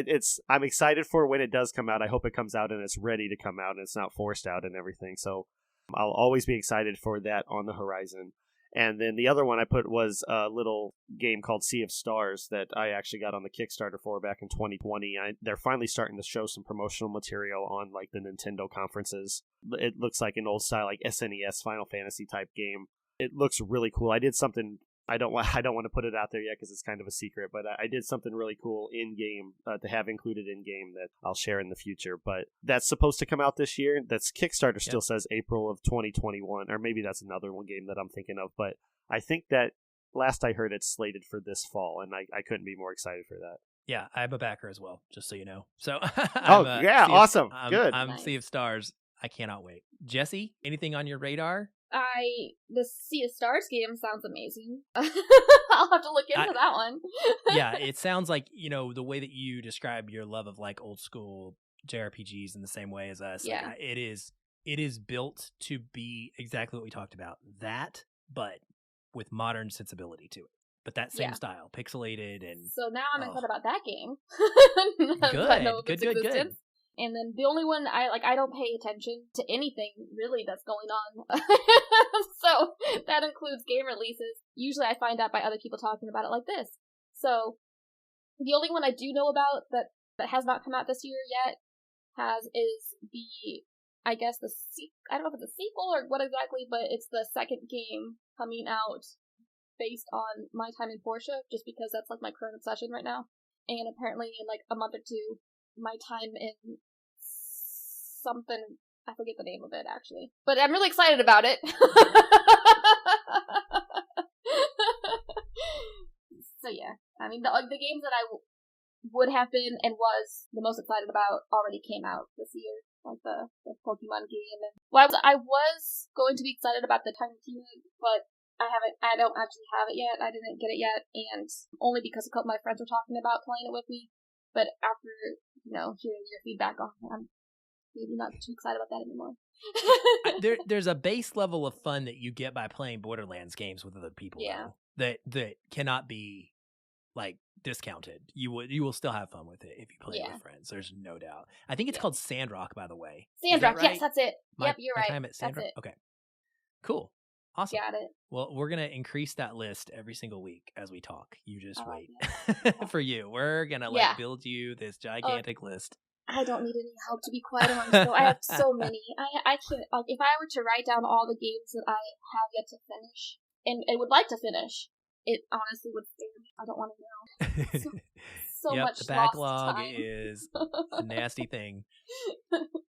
I'm excited for when it does come out. I hope it comes out and it's ready to come out and it's not forced out and everything. So I'll always be excited for that on the horizon. And then the other one I put was a little game called Sea of Stars that I actually got on the Kickstarter for back in 2020. They're finally starting to show some promotional material on like the Nintendo conferences. It looks like an old style like SNES Final Fantasy type game. It looks really cool. I did something. I don't want to put it out there yet because it's kind of a secret, but I did something really cool in game to have included in game that I'll share in the future. But that's supposed to come out this year. That's Kickstarter still says April of 2021, or maybe that's another one game that I'm thinking of. But I think that last I heard it's slated for this fall, and I couldn't be more excited for that. Yeah, I'm a backer as well, just so you know. So awesome. Good. I'm Sea of Stars. I cannot wait. Jesse, anything on your radar? The Sea of Stars game sounds amazing. I'll have to look into that one. Yeah, it sounds like, the way that you describe your love of like old school JRPGs in the same way as us. Yeah. Like, it is built to be exactly what we talked about. That, but with modern sensibility to it. But that same style, pixelated and... So now I'm excited about that game. Good. And then the only one I don't pay attention to anything really that's going on. So that includes game releases. Usually I find out by other people talking about it like this. So the only one I do know about that has not come out this year yet is I don't know if it's a sequel or what exactly, but it's the second game coming out based on My Time in Portia, just because that's like my current obsession right now. And apparently in like a month or two, My Time in something, I forget the name of it actually, but I'm really excited about it. So yeah, I mean, the games that I would have been and was the most excited about already came out this year, like the Pokemon game. And I was going to be excited about the Tiny Tina, but I don't actually have it yet. I didn't get it yet, and only because a couple of my friends were talking about playing it with me. But after, hearing your feedback on it, I'm maybe not too excited about that anymore. There's a base level of fun that you get by playing Borderlands games with other people, though, that cannot be like discounted. You will still have fun with it if you play it with friends. There's no doubt. I think it's called Sandrock, by the way. Sandrock, right? Yes, that's it. Yep, you're right. Time at Sandrock. That's it. Okay, cool, awesome. Got it. Well, we're gonna increase that list every single week as we talk. You just wait. For you, we're gonna build you this gigantic list. I don't need any help, to be quite honest. Though I have so many. I can't. Like, if I were to write down all the games that I have yet to finish and would like to finish, it honestly would scare me. I don't want to know. So much. The backlog is a nasty thing.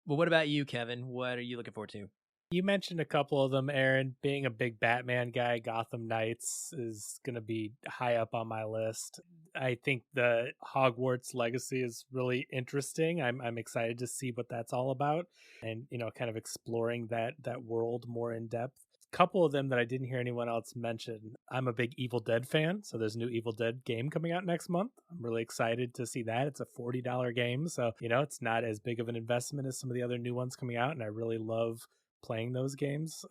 Well, what about you, Kevin? What are you looking forward to? You mentioned a couple of them, Aaron. Being a big Batman guy, Gotham Knights is going to be high up on my list. I think the Hogwarts Legacy is really interesting. I'm excited to see what that's all about, and kind of exploring that world more in depth. A couple of them that I didn't hear anyone else mention. I'm a big Evil Dead fan, so there's a new Evil Dead game coming out next month. I'm really excited to see that. It's a $40 game, so it's not as big of an investment as some of the other new ones coming out, and I really love playing those games,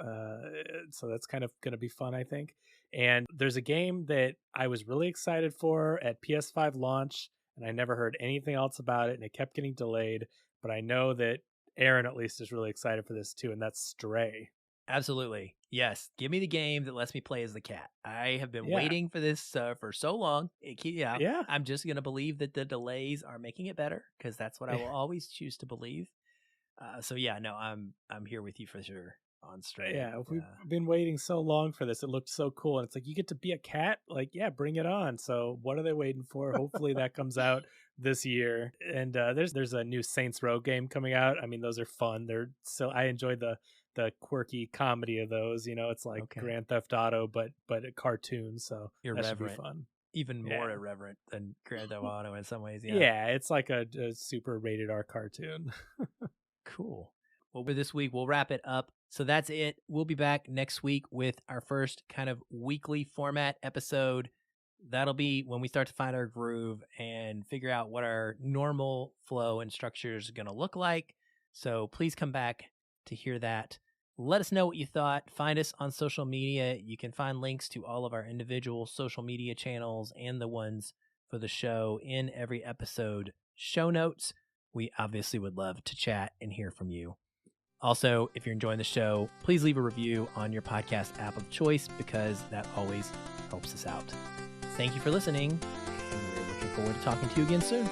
so that's kind of going to be fun, I think. And there's a game that I was really excited for at PS5 launch, and I never heard anything else about it, and it kept getting delayed, but I know that Aaron at least is really excited for this too, and that's Stray. Absolutely, yes. Give me the game that lets me play as the cat. I have been waiting for this for so long. I'm just going to believe that the delays are making it better, because that's what I will always choose to believe. I'm here with you for sure on Stray. Yeah, we've been waiting so long for this. It looked so cool, and it's like, you get to be a cat? Like, yeah, bring it on. So what are they waiting for? Hopefully that comes out this year. And there's a new Saints Row game coming out. I mean, those are fun. I enjoy the quirky comedy of those. It's like Grand Theft Auto, but a cartoon. So that should be fun. Even more irreverent than Grand Theft Auto in some ways. Yeah, it's like a super rated R cartoon. Cool. Well, for this week, we'll wrap it up. So that's it. We'll be back next week with our first kind of weekly format episode. That'll be when we start to find our groove and figure out what our normal flow and structure is going to look like. So please come back to hear that. Let us know what you thought. Find us on social media. You can find links to all of our individual social media channels and the ones for the show in every episode show notes. We obviously would love to chat and hear from you. Also, if you're enjoying the show, please leave a review on your podcast app of choice, because that always helps us out. Thank you for listening, and we're looking forward to talking to you again soon.